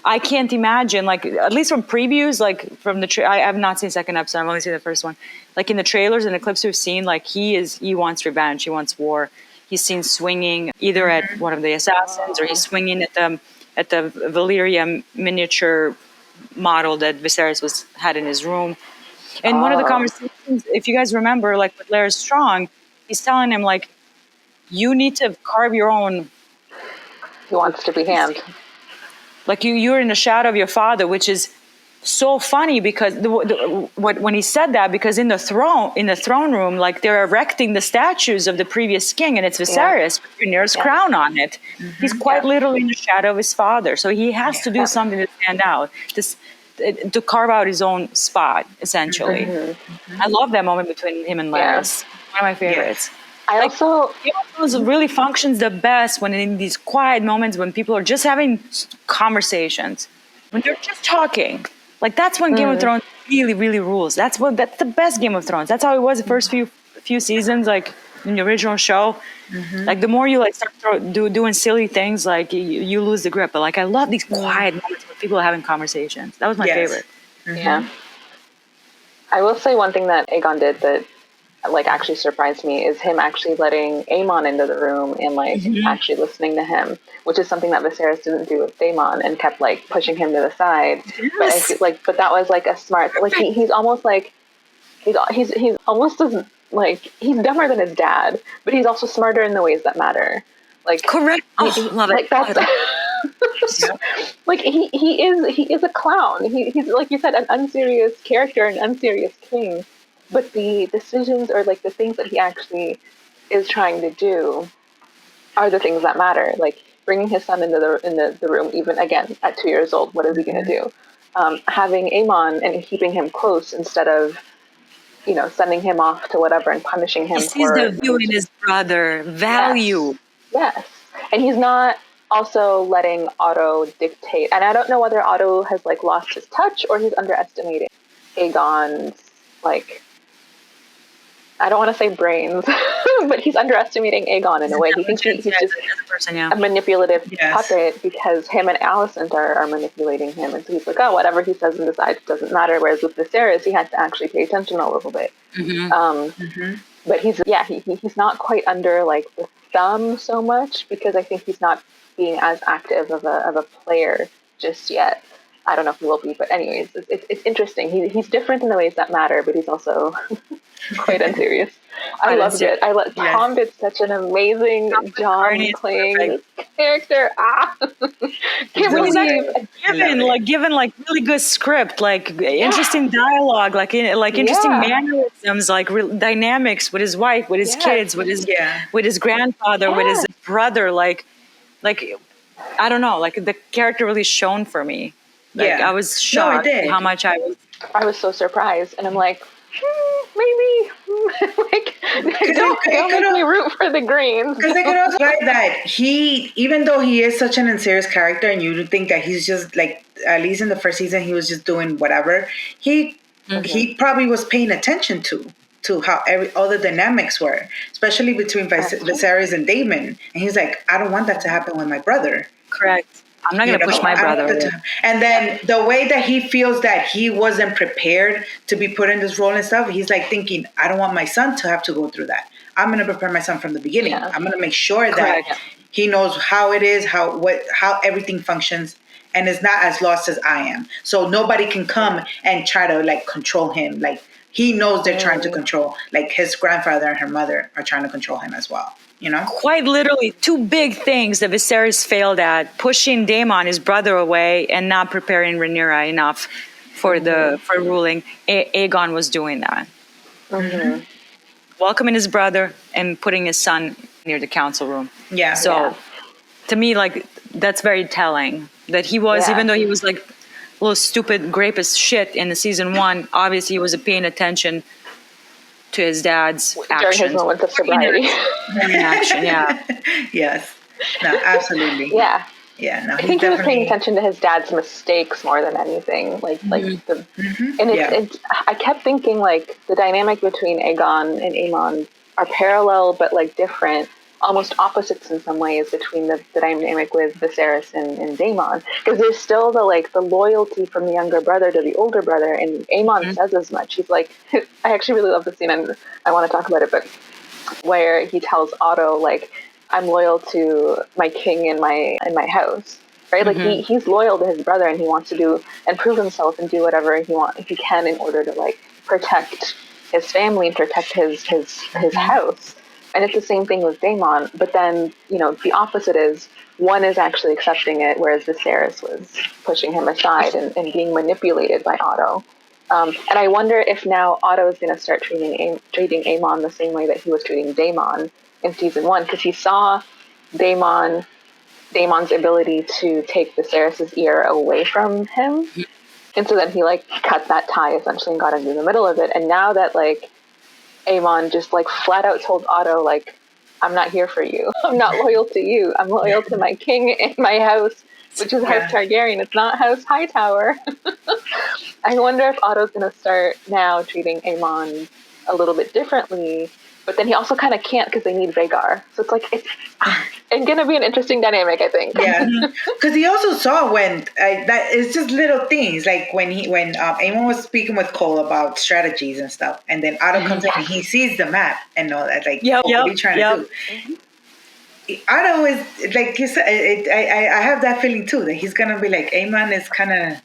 I can't imagine, like, at least from previews, like from I have not seen the second episode. I've only seen the first one. Like in the trailers and the clips we've seen, like he wants revenge. He wants war. He's seen swinging either at one of the assassins or he's swinging at the Valyria miniature model that Viserys had in his room. And one of the conversations, if you guys remember, like with Larys Strong, he's telling him like, you need to carve your own. He wants to be hand. Like you're in the shadow of your father, which is so funny because when he said that, because in the throne room, like they're erecting the statues of the previous king, and it's Viserys with Rhaenyra's crown on it. He's quite literally in the shadow of his father, so he has to do something to stand out. to carve out his own spot, essentially. I love that moment between him and Laris. One of my favorites. I also Game of Thrones really functions the best when in these quiet moments when people are just having conversations, when they're just talking. Like that's when Game of Thrones really, really rules. That's the best Game of Thrones. That's how it was the first few seasons, like in the original show. Like the more you like start doing silly things, like you lose the grip. But like I love these quiet moments when people are having conversations. That was my favorite. Yeah. I will say one thing that Aegon did that like actually surprised me is him actually letting Aemon into the room and like actually listening to him, which is something that Viserys didn't do with Daemon and kept like pushing him to the side. Yes. But I feel like, but that was like a smart, like he's almost like he's almost doesn't like he's dumber than his dad, but he's also smarter in the ways that matter. Like Correct. Love like it. that's like he is a clown. He's like you said, an unserious character, an unserious king. But the decisions or like the things that he actually is trying to do are the things that matter. Like bringing his son into the room, even again at 2 years old, what is he going to do? Having Aemon and keeping him close instead of, sending him off to whatever and punishing him. He sees the view in his brother. Value. Yes. And he's not also letting Otto dictate. And I don't know whether Otto has like lost his touch or he's underestimating Aegon's like. I don't want to say brains, but he's underestimating Aegon in a way. He thinks he's just a manipulative puppet because him and Alicent are manipulating him. And so he's like, oh, whatever he says and decides doesn't matter. Whereas with Viserys, he had to actually pay attention a little bit. But he's not quite under like the thumb so much because I think he's not being as active of a player just yet. I don't know if he will be, but anyways, it's interesting. He's different in the ways that matter, but he's also quite unserious. I loved it. Tom did such an amazing job playing this character. Can't believe given really good script, like interesting dialogue, like interesting mannerisms, like dynamics with his wife, with his kids, with his grandfather, with his brother, like I don't know, like the character really shone for me. Like I was shocked how much I was so surprised, and I'm like, maybe like don't make me root for the Greens. Because I could also like that even though he is such an unserious character, and you would think that he's just like, at least in the first season, he was just doing whatever. He probably was paying attention to how all the dynamics were, especially between Viserys and Daemon. And he's like, I don't want that to happen with my brother. Correct. I'm not going to push my brother. And then the way that he feels that he wasn't prepared to be put in this role and stuff, he's like thinking, I don't want my son to have to go through that. I'm going to prepare my son from the beginning. I'm going to make sure that he knows how it is, how everything functions, and is not as lost as I am. So nobody can come and try to like control him. Like he knows they're trying to control, like his grandfather and her mother are trying to control him as well. Quite literally, two big things that Viserys failed at: pushing Daemon, his brother, away, and not preparing Rhaenyra enough for ruling. Aegon was doing that, welcoming his brother and putting his son near the council room. To me, like that's very telling that he was, even though he was like a little stupid grape as shit in the season 1. Obviously, he was paying attention to his dad's actions. During his moments of sobriety. Yes. No, absolutely. Yeah. Yeah. No, I think he was paying attention to his dad's mistakes more than anything. I kept thinking like the dynamic between Aegon and Aemon are parallel but like different, almost opposites in some ways between the dynamic with Viserys and Daemon, because there's still the loyalty from the younger brother to the older brother, and Aemon says as much. He's like, I actually really love the scene, and I want to talk about it, but where he tells Otto like, I'm loyal to my king in my house, right? Like he's loyal to his brother, and he wants to do and prove himself and do whatever he can in order to like protect his family and protect his house. And it's the same thing with Daemon, but then, the opposite is one is actually accepting it, whereas Viserys was pushing him aside and being manipulated by Otto. And I wonder if now Otto is going to start treating Aemon the same way that he was treating Daemon in season 1, because he saw Daemon's ability to take Viserys' ear away from him. And so then he like cut that tie essentially and got into the middle of it. And now that like Aemon just like flat out told Otto, like, I'm not here for you. I'm not loyal to you. I'm loyal to my king and my house, which is House Targaryen. It's not House Hightower. I wonder if Otto's going to start now treating Aemon a little bit differently. But then he also kind of can't because they need Vhagar. So it's like, it's going to be an interesting dynamic, I think. Yeah, because he also saw when that it's just little things like when Aemon was speaking with Cole about strategies and stuff, and then Otto comes in and he sees the map and all that. Like, what are you trying to do? Otto is like you said. I have that feeling too that he's gonna be like Aemon is kind of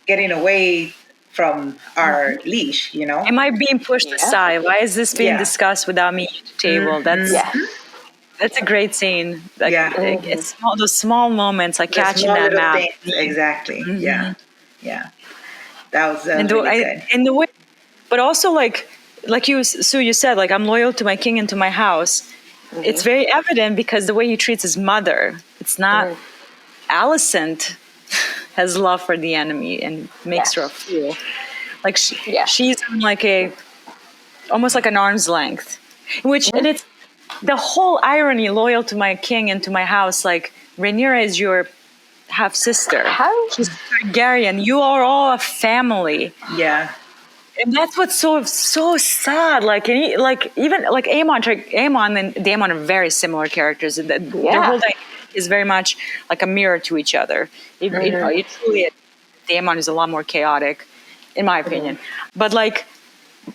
getting away from our leash, you know? Am I being pushed aside? Why is this being discussed without me at the table? That's a great scene. Like, it's those small moments, like catching that map. Things. Exactly. Yeah. That was really good. In the way, but also like you, Sue, you said, like, I'm loyal to my king and to my house. It's very evident because the way he treats his mother. It's not Alicent has love for the enemy and makes her a fool. Like she's on like almost like an arm's length, which and it's the whole irony. Loyal to my king and to my house. Like Rhaenyra is your half sister. She's Targaryen. You are all a family. Yeah. And that's what's so sad. Like even like Aemon and Daemon are very similar characters. Their whole dynamic is very much like a mirror to each other. Daemon is a lot more chaotic, in my opinion. But like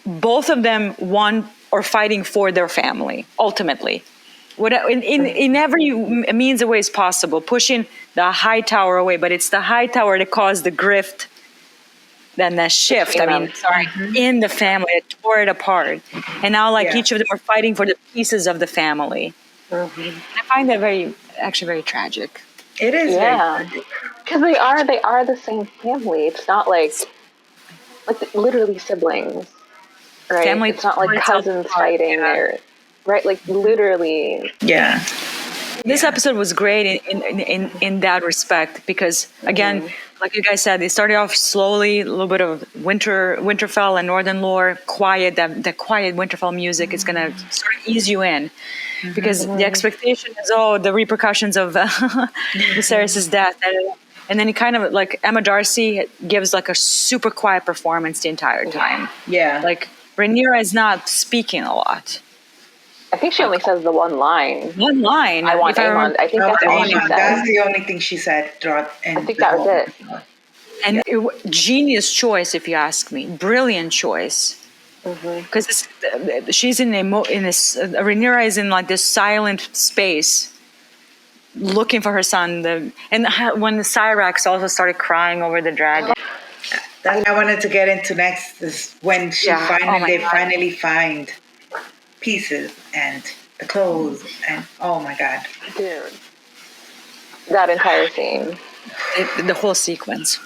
both of them want or fighting for their family ultimately. In every means of ways possible, pushing the Hightower away. But it's the Hightower that caused the grift. Then the shift, in the family, it tore it apart. And now, like, each of them are fighting for the pieces of the family. I find that actually very tragic. It is very tragic. Because they are the same family. It's not like literally siblings, right? Family. It's not like cousins fighting or, right? Like, literally. Yeah. This episode was great in that respect because, again, like you guys said, they started off slowly, a little bit of Winterfell and Northern lore, quiet. That quiet Winterfell music is going to sort of ease you in because the expectation is, the repercussions of Viserys' death. And then he kind of, like, Emma Darcy gives, like, a super quiet performance the entire time. Yeah. Like, Rhaenyra is not speaking a lot. I think she only says the one line. One line. I want Aemon. I think that's all she said. That's the only thing she said throughout. I think that was it. And genius choice, if you ask me. Brilliant choice. Because she's Rhaenyra is in like this silent space, looking for her son. And when the Cyrax also started crying over the dragon. That I wanted to get into next is when they finally find pieces and the clothes and oh my god, dude, that entire scene, the whole sequence,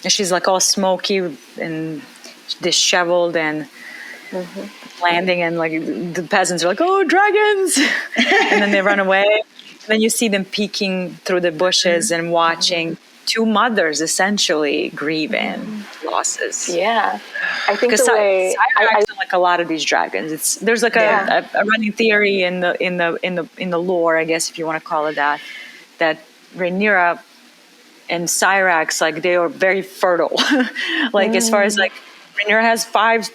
and she's like all smoky and disheveled and landing, and like the peasants are like, oh, dragons, and then they run away. And then you see them peeking through the bushes and watching two mothers essentially grieving losses. Yeah, I think the way I like a lot of these dragons. There's like a running theory in the lore, I guess if you want to call it that Rhaenyra and Cyrax, like, they are very fertile. Like as far as like Rhaenyra has five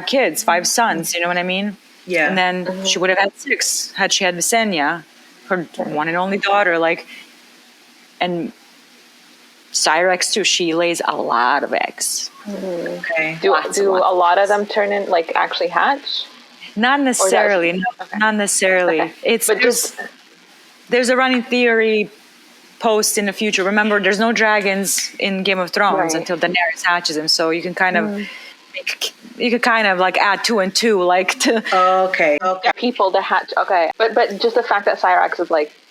kids, 5 sons. You know what I mean? Yeah. And then she would have had 6 had she had Visenya, her one and only daughter. Like, and Cyrax too, she lays a lot of eggs. Okay. Do a lot of them turn in, like, actually hatch? Not necessarily. Not necessarily. Okay. There's a running theory post in the future. Remember, there's no dragons in Game of Thrones until Daenerys hatches them. So you can kind of like add 2 and 2, like to. Okay. People to hatch. Okay. But just the fact that Cyrax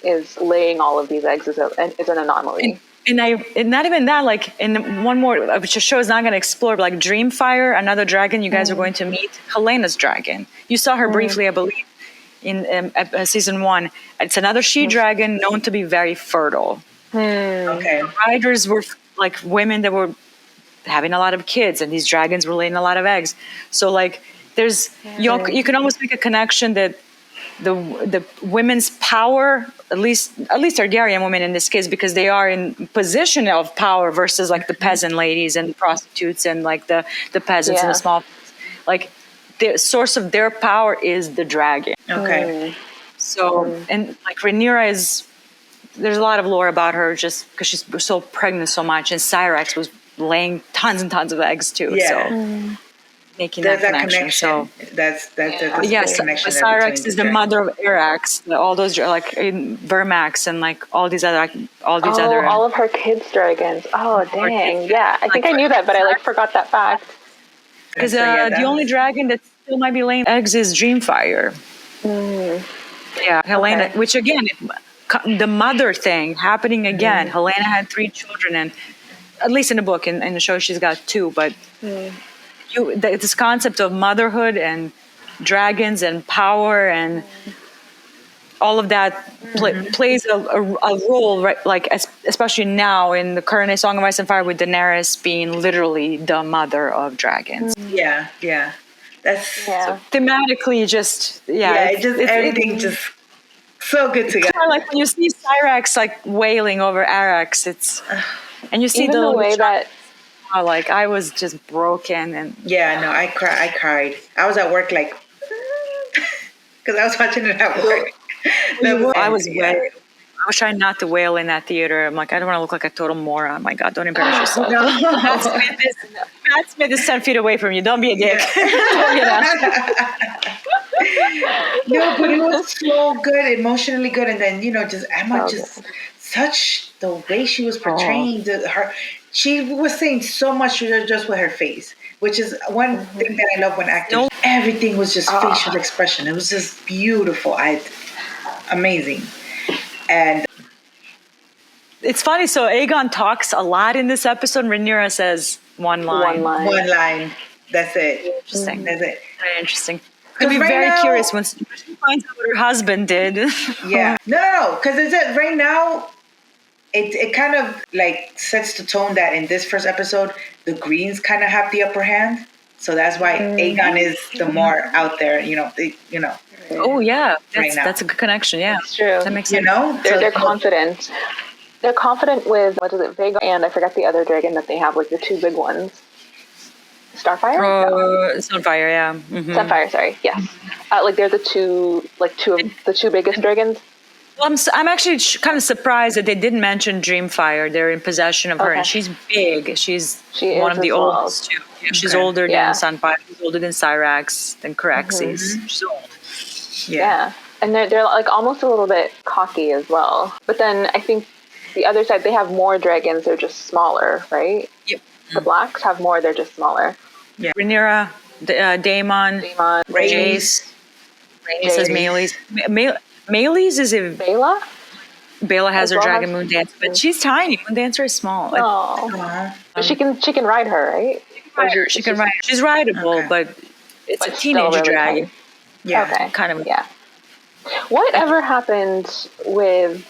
is laying all of these eggs is an anomaly. And not even that, like, in one more, which the show is not going to explore, but like Dreamfire, another dragon you guys are going to meet, Helena's dragon. You saw her briefly, I believe, in season 1. It's another she-dragon known to be very fertile. Okay. Riders were like women that were having a lot of kids, and these dragons were laying a lot of eggs. So like there's you can almost make a connection that the women's power, at least Targaryen women in this case, because they are in position of power versus like the peasant ladies and the prostitutes and like the peasants and the small, like the source of their power is the dragon. Okay. So and like Rhaenyra is, there's a lot of lore about her just because she's so pregnant so much, and Syrax was laying tons and tons of eggs too. Yeah. So making There's that connection. So that's yes, connection. Syrax is the mother of Arax. All those like in Vermax and like all these other all of her kids' dragons. Oh dang, yeah. I think I knew that, but I like forgot that fact. Because the only dragon that still might be laying eggs is Dreamfire. Yeah, Helena, which again, the mother thing happening again. Helena had 3 children, and at least in the book, in the show, she's got 2. But this concept of motherhood and dragons and power and all of that plays a role, right? Like especially now in the current Song of Ice and Fire, with Daenerys being literally the mother of dragons. Yeah. That's so thematically just everything just so good together. Kind of like when you see Syrax like wailing over Arax, it's and you see even the way that like I was just broken and I cried. I was at work like because I was watching it at work. I was trying not to wail in that theater. I'm like, I don't want to look like a total moron. Oh my God, don't embarrass yourself. Matt Smith is 10 feet away from you. Don't be a dick. No, but it was so good, emotionally good, and then just Emma, such the way she was portraying her. She was saying so much just with her face, which is one thing that I love when actors. Everything was just facial expression. It was just beautiful. Amazing. And it's funny. So Aegon talks a lot in this episode. Rhaenyra says one line. One line. That's it. Interesting. That's it. Very interesting. I'd be very curious when she finds out what her husband did. Yeah. No. Because it's it right now. It kind of like sets the tone that in this first episode, the Greens kind of have the upper hand. So that's why Aegon is the more out there. Oh yeah, right now. That's a good connection. Yeah, it's true. That makes sense. They're confident. They're confident with what is it, Vhagar, and I forgot the other dragon that they have, like the 2 big ones. Starfire? Sunfire, yeah. Sunfire, sorry. Yes. Like they're the two of the 2 biggest dragons. Well, I'm actually kind of surprised that they didn't mention Dreamfire. They're in possession of her, and she's big. She's one of the oldest too. Yeah, she's older than Sunfire. She's older than Syrax, than Caraxes. She's old. Yeah. And they're like almost a little bit cocky as well. But then I think the other side, they have more dragons. They're just smaller, right? Yep. The Blacks have more. They're just smaller. Yeah. Rhaenyra, Daemon, Jace. Rhaenys has Meleys. Meleys is a Bela? Bela has her dragon Moon Dancer, but she's tiny. Moon Dancer is small. But she can ride her, right? She can ride. She's rideable, but it's a teenage really dragon. tiny. Yeah. Okay. Kind of. Yeah. Whatever happened with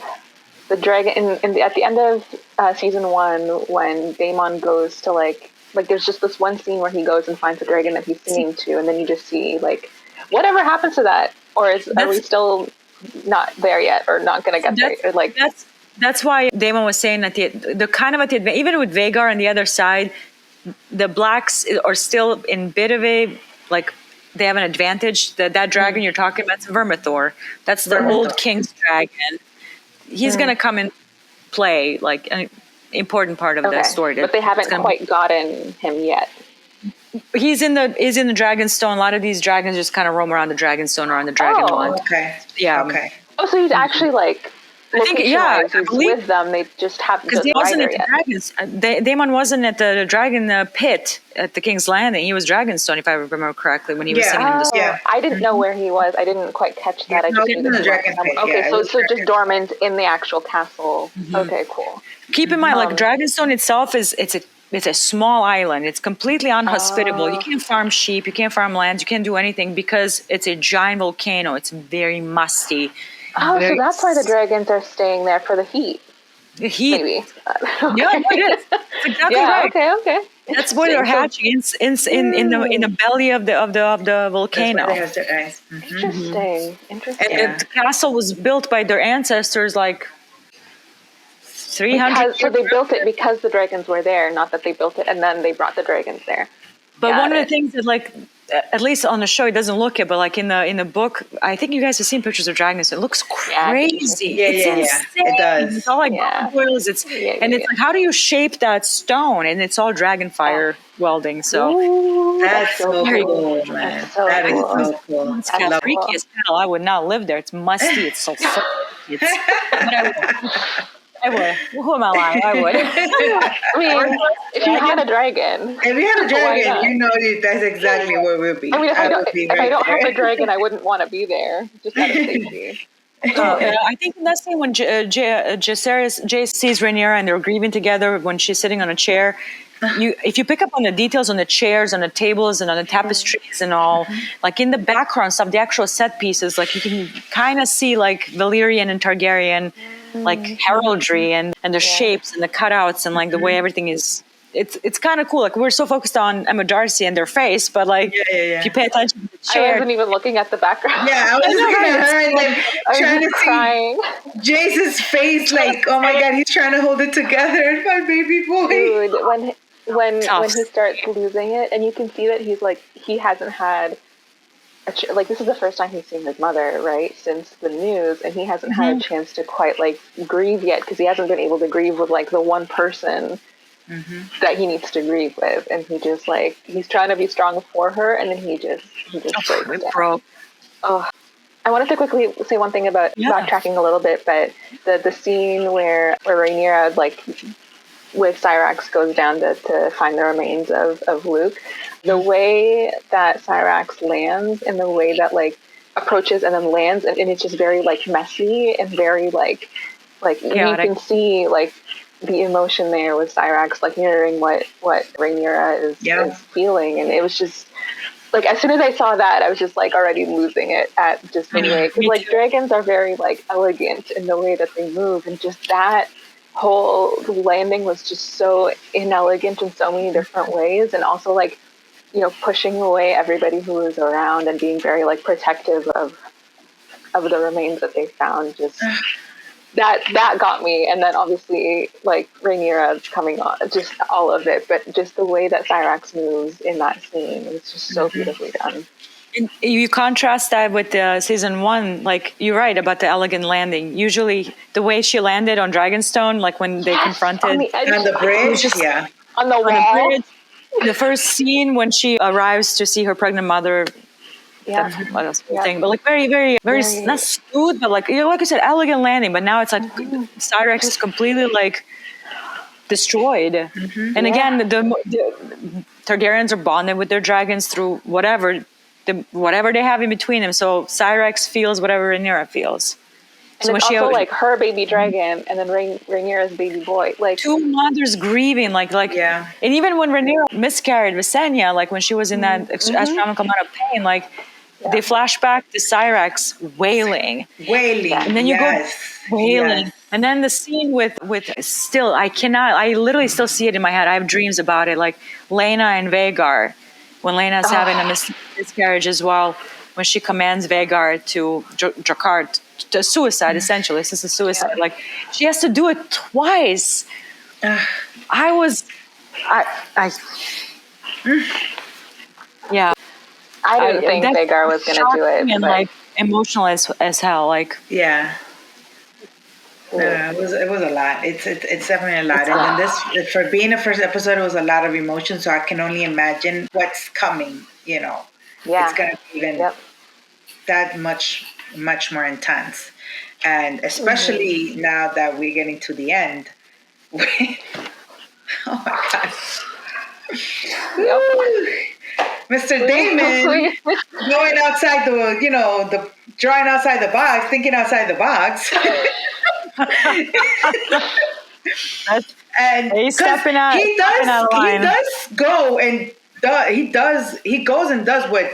the dragon at the end of season 1 when Daemon goes to like there's just this one scene where he goes and finds the dragon that he's singing to, and then you just see like whatever happens to that, or are we still not there yet, or not gonna get there? Or, like that's why Daemon was saying that the kind of at the even with Vhagar on the other side, the Blacks are still in bit of a like. They have an advantage. That dragon you're talking about is Vermithor. That's the old king's dragon. He's going to come and play like an important part of the story. But they haven't quite gotten him yet. He's in the Dragonstone. A lot of these dragons just kind of roam around the Dragonstone or on the Dragonwand. Okay. Yeah. Okay. Oh, so he's actually like. I think, he's with them. They just haven't. Because he wasn't at the dragons. Daemon wasn't at the dragon pit at the King's Landing. He was Dragonstone, if I remember correctly, when he was singing the song. Yeah. I didn't know where he was. I didn't quite catch that. I just knew the dragon pit. Okay, so it's just dormant in the actual castle. Okay, cool. Keep in mind, like Dragonstone itself it's a small island. It's completely unhospitable. You can't farm sheep. You can't farm lands. You can't do anything because it's a giant volcano. It's very musty. Oh, so that's why the dragons are staying there for the heat. The heat. Maybe. Yeah, no, it is. It's exactly right. Okay. That's where they're Interesting. hatching in the belly of the volcano. That's why they have their eyes. Interesting. Interesting. And the castle was built by their ancestors like 300 So they built it because the dragons were there, not that they built it and then they brought the dragons there. But Got one of it. the things that, like, at least on the show, it doesn't look it, but like in the book, I think you guys have seen pictures of dragons. It looks crazy. Yeah, It's yeah, insane. it does. It's all like Yeah. gargoyles. It's like, how do you shape that stone? And it's all dragon fire welding. So Ooh, That's so very cool, man. That's so That is cool. so cool. it's I kind of love it. freaky as hell. I would not live there. It's musty. It's so it's, I would. Who am I lying? I would. I mean, if you had a dragon. If we had a Why dragon, not? you know that's exactly where we'll be. I mean, if I don't, would be if I right don't have there. a dragon, I wouldn't want to be there, just out of safety. I think in that scene when Jace sees Rhaenyra and they're grieving together when she's sitting on a chair, if you pick up on the details on the chairs, on the tables, and on the tapestries and all, like in the background stuff, the actual set pieces, like you can kind of see like Valyrian and Targaryen, like heraldry and the shapes and the cutouts and like the way everything is. It's kind of cool. Like we're so focused on Emma Darcy and their face, but like if you pay attention to the I chair, wasn't even looking at the background. Yeah, I was looking at her and then I trying was to just crying. see Jace's face, like, oh my god, he's trying to hold it together, my baby boy. Dude, when Tough. he starts losing it, and you can see that he's like, he hasn't had like, this is the first time he's seen his mother, right, since the news, and he hasn't had a chance to quite like grieve yet because he hasn't been able to grieve with like the one person that he needs to grieve with, and he just like, he's trying to be strong for her, and then he just breaks down. bro. Oh, I wanted to quickly say one thing about backtracking a little bit, but the scene where Rhaenyra, like, with Syrax goes down to find the remains of Luke, the way that Syrax lands and the way that, like, approaches and then lands, and it's just very, like, messy and very, like you can see, like, the emotion there with Syrax, like, mirroring what Rhaenyra is feeling, and it was just, like, as soon as I saw that, I was just, like, already losing it at just the way, because, like, dragons are very, like, elegant in the way that they move, and just that whole landing was just so inelegant in so many different ways, and also, like, you know, pushing away everybody who was around and being very, like, protective of the remains that they found, just... That got me, and then obviously, like, Rhaenyra coming on, just all of it, but just the way that Syrax moves in that scene is just so beautifully done. And you contrast that with season 1, like, you're right about the elegant landing. Usually the way she landed on Dragonstone, like when they confronted... On the bridge, On the wall. On the bridge, the first scene when she arrives to see her pregnant mother... thing, but like very not smooth, but like, you know, like I said, elegant landing. But now it's like Syrax is completely like destroyed. And again, the Targaryens are bonded with their dragons through whatever they have in between them. So Syrax feels whatever Rhaenyra feels. And so it's also like her baby dragon, and then Rhaenyra's baby boy, like two mothers grieving, like and even when Rhaenyra miscarried Visenya, like when she was in that astronomical amount of pain, like. They flash back to Syrax wailing, and then you go wailing, and then the scene with still I literally still see it in my head. I have dreams about it, like Laena and Vhagar, when Laena's having a miscarriage as well, when she commands Vhagar to Drakkar to suicide. Essentially, this is a suicide. Like she has to do it twice. Yeah. I didn't think Vhagar was going to do it. And like emotional as hell. Like it was a lot. It's definitely a lot. And then for being a first episode, it was a lot of emotion. So I can only imagine what's coming. You know, it's going to be even that much more intense. And especially now that we're getting to the end. Oh my God. Mr. Damon going outside the drawing outside the box, thinking outside the box. And he's stepping out. He goes and does what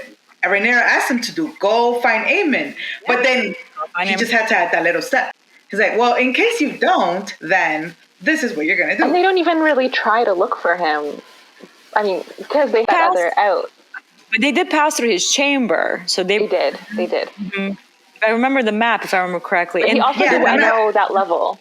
Rhaenyra asked him to do. Go find Aemon. But then he just had to add that little step. He's like, well, in case you don't, then this is what you're going to do. And they don't even really try to look for him. I mean, because they had other out. But they did pass through his chamber. So they did. Mm-hmm. If I remember the map, if I remember correctly. But he also didn't know that level.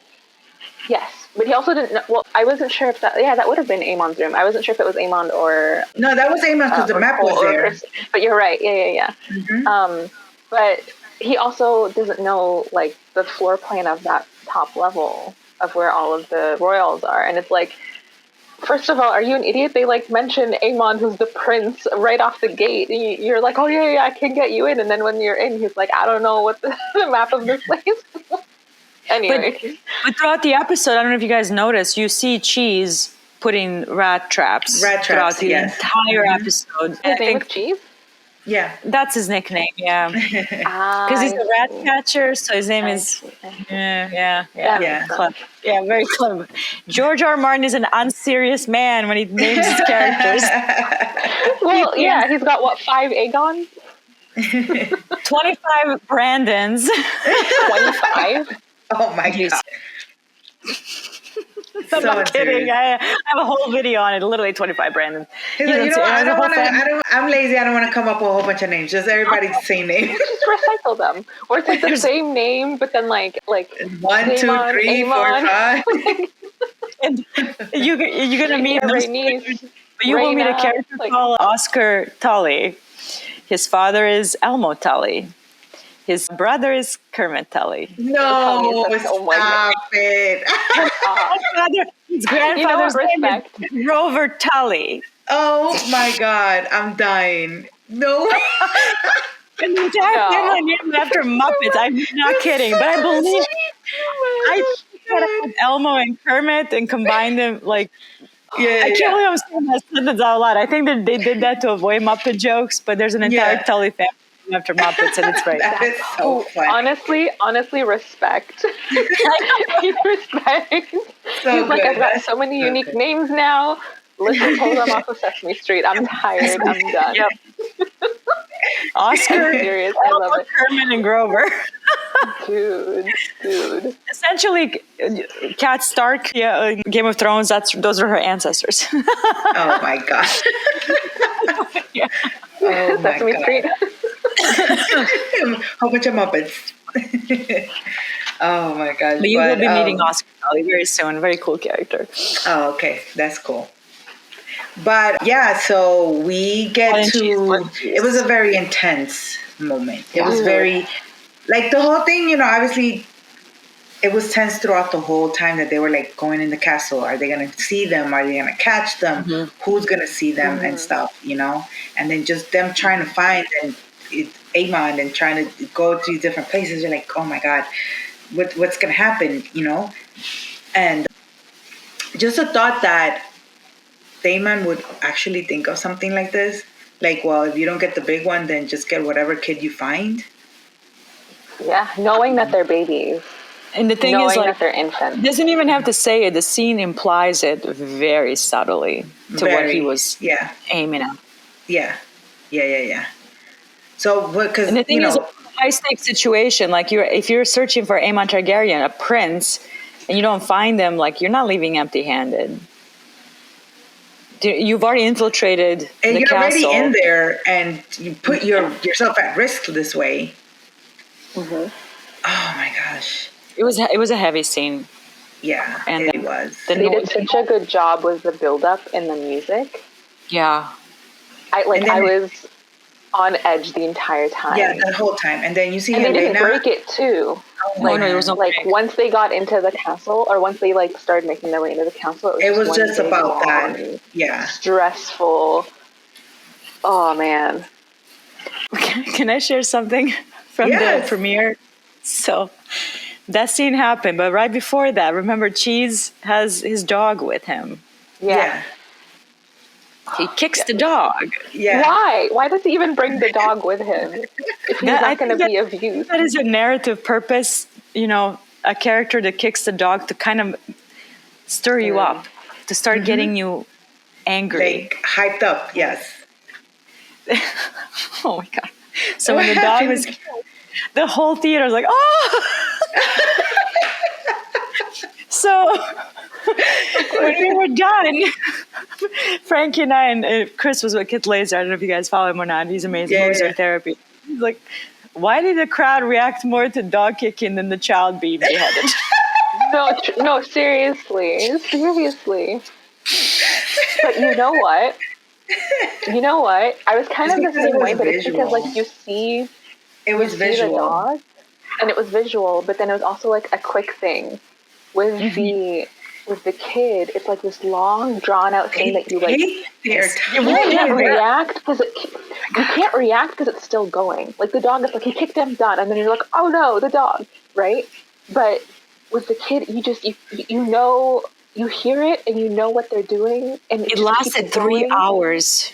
Yes. But he also didn't know. Well, I wasn't sure if that. Yeah, that would have been Aemon's room. I wasn't sure if it was Aemon or. No, that was Aemon because the map was there. But you're right. Yeah. Mm-hmm. But he also doesn't know, like, the floor plan of that top level of where all of the royals are. And it's like, first of all, are you an idiot? They, like, mention Aemon, who's the prince, right off the gate. And you're like, oh, yeah, I can get you in. And then when you're in, he's like, I don't know what the map of this place is. Anyway. But throughout the episode, I don't know if you guys noticed, you see Cheese putting rat traps throughout the entire episode. His name was Cheese? Yeah. That's his nickname, yeah. Because he's a rat catcher, so his name is... Yeah. Clever. Yeah, very clever. George R.R. Martin is an unserious man when he names his characters. Well, yeah, he's got, 5 Aegons? 25 Brandons. 25? Oh my God. I'm not kidding. I have a whole video on it. Literally 25 Brandon. He's like, I'm lazy. I don't want to come up with a whole bunch of names. Just everybody's the same name. Just recycle them. Or it's like the same name, but then like 1, 2, 3, 4, 5. And you're gonna meet Rhaenys. You will meet a character called Oscar Tully. His father is Elmo Tully. His brother is Kermit Tully. No, stop it. His grandfather's name is Grover Tully. Oh my God, I'm dying. No. And the entire family named after Muppets. I'm not kidding, but I believe I had Elmo and Kermit and combined them like. I can't believe I'm saying that sentence out loud. I think that they did that to avoid Muppet jokes, but there's an entire Tully family after Muppets, and it's right. That is so funny. Honestly, respect. Respect. So He's like, I've got so many unique names now. Let's just pull them off of Sesame Street. I'm tired. I'm done. Yep. Oscar, serious. I love it. Kermit and Grover. Dude. Essentially, Cat Stark, Game of Thrones. Those are her ancestors. Oh my God. Oh my Sesame Street. Whole bunch of Muppets. Oh my God. But you will be meeting Oscar Tully very soon. Very cool character. Oh, okay. That's cool. But yeah, so we get to... It was a very intense moment. It was very... Like the whole thing, obviously... It was tense throughout the whole time that they were like going in the castle. Are they going to see them? Are they going to catch them? Mm-hmm. Who's going to see them and stuff, And then just them trying to find Aemon and trying to go to different places. You're like, oh my God, what's going to happen, And just a thought that Aemon would actually think of something like this. Like, well, if you don't get the big one, then just get whatever kid you find. Yeah, knowing that they're babies. And the thing knowing is, like, that they're infants. Doesn't even have to say it. The scene implies it very subtly to what he was aiming at. Yeah. So, because and the thing is, a high stakes situation. Like, if you're searching for Aemon Targaryen, a prince, and you don't find them, like, you're not leaving empty-handed. You've already infiltrated and the you're castle. already in there, and you put yourself at risk this way. Mm-hmm. Oh my gosh. It was a heavy scene. Yeah, and it was. They did such a good job with the build-up and the music. Yeah. I was on edge the entire time. Yeah, the whole time. And then you see and they didn't break it too. No, there was no break. Once they got into the castle, or once they started making their way into the castle, it was just about that. Yeah. Stressful. Oh man. Can I share something from the premiere? So that scene happened, but right before that, remember, Cheese has his dog with him. Yeah. He kicks the dog. Yeah. Why? Why does he even bring the dog with him if he's not going to be of use? That is a narrative purpose, a character that kicks the dog to kind of stir you up, to start getting you angry. Like, hyped up, yes. Oh my God. So when the dog was killed, the whole theater was like, oh! So when we were done, Frankie and I and Chris was with Kit Laser. I don't know if you guys follow him or not. He's amazing. Yeah. Moves our therapy. He's like, why did the crowd react more to dog kicking than the child being beheaded? No, seriously. But you know what? I was kind of the because it same was way, but it's because visual. like you see It was the visual. dog, and it was visual, but then it was also like a quick thing with the kid. It's like this long, drawn out thing that you like. You can't react because you can't react because it's still going. Like the dog is like, he kicked him, done, and then you're like, oh no, the dog, right? But with the kid, you know, you hear it and you know what they're doing, and It lasted 3 hours.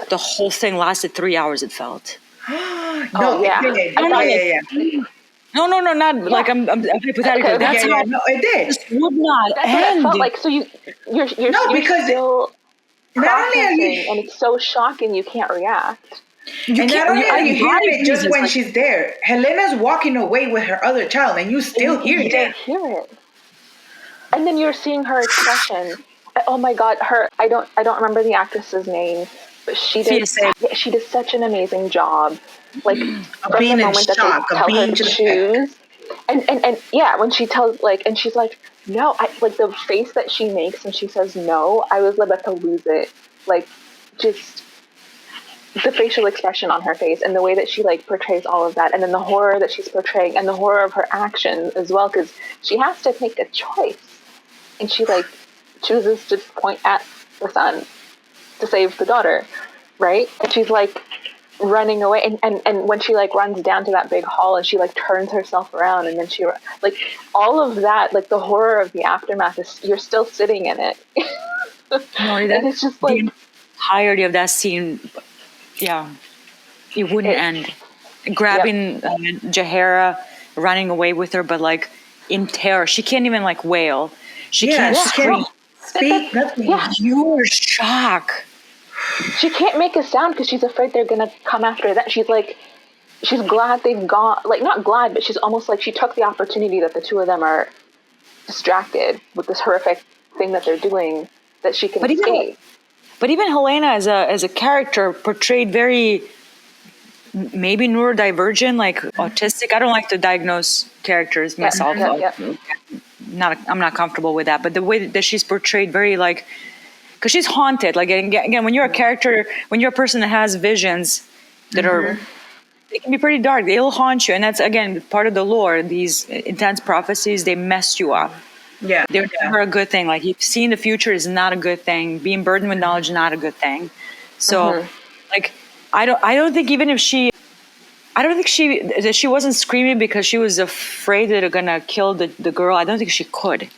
The whole thing lasted 3 hours. It felt. No, yeah. It did. No, not like I'm hypothetical. Okay, That's how it did. This would not That's end. what it felt like. So you're because still not only are processing, you, and it's so shocking you can't react. and not only are you hearing it just when she's there, Helena's walking away with her other child, and you still hear it. And then you're seeing her expression. Oh my God, I don't remember the actress's name, but she does such an amazing job. Like from being the in moment that shock, they tell her to choose, and yeah, when she tells and she's like, no, like the face that she makes when she says no, I was about to lose it. Like just the facial expression on her face and the way that she like portrays all of that, and then the horror that she's portraying and the horror of her actions as well, because she has to make a choice, and she like chooses to point at the son to save the daughter, right? And she's like running away, and when she like runs down to that big hall and she like turns herself around, and then she like all of that, like the horror of the aftermath is, you're still sitting in it. And it's just like the entirety of that scene. Yeah, it wouldn't end. Grabbing Jahara, running away with her, but like in terror. She can't even like wail. She can't scream. Speak nothing. Yeah. Pure shock. She can't make a sound because she's afraid they're gonna come after that. She's glad they've gone. Like not glad, but she's almost like she took the opportunity that the two of them are distracted with this horrific thing that they're doing, that she can escape. But even Helena as a character portrayed very maybe neurodivergent, like autistic. I don't like to diagnose characters myself. I'm not comfortable with that. But the way that she's portrayed, very like, because she's haunted. Like again, when you're a character, when you're a person that has visions that are, they can be pretty dark. They'll haunt you, and that's again part of the lore. These intense prophecies, they mess you up. Yeah, they're never a good thing. Like seeing the future is not a good thing. Being burdened with knowledge is not a good thing. So, like, I don't think even if she wasn't screaming because she was afraid that they're gonna kill the girl. I don't think she could.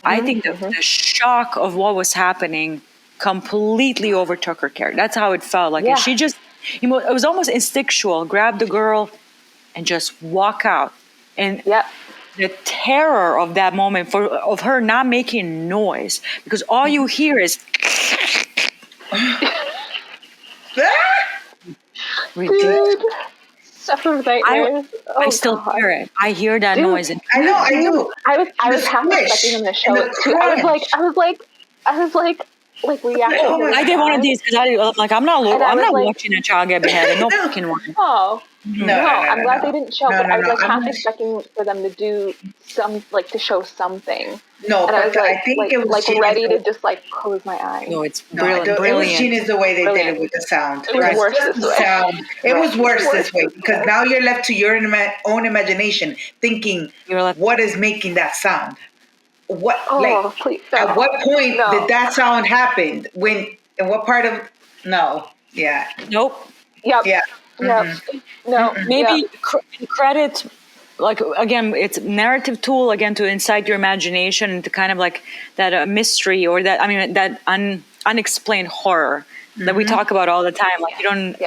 I think the shock of what was happening completely overtook her character. That's how it felt. Like she just, it was almost instinctual. Grab the girl and just walk out. And the terror of that moment of her not making noise, because all you hear is Dude, suffer with nightmares. I still hear it. I hear that noise. And I know, I do. I was half expecting them to show it too. I was like reacting. I did one of these because I'm not watching a child get beheaded. No fucking one. Oh. No, I'm glad they didn't show, but I was half expecting for them to do to show something. No, and I was I think it was ready to just close my eyes. No, it's brilliant. It was genius the way they did it with the sound. It was worse this way. It was worse this way because now you're left to your own imagination, thinking, what is making that sound? What please, at what point did that sound happen? When in what part of nope. Yep. Yeah. No. Maybe credit, like again, it's narrative tool again to incite your imagination and to kind of like that mystery or that unexplained horror that we talk about all the time. Like you don't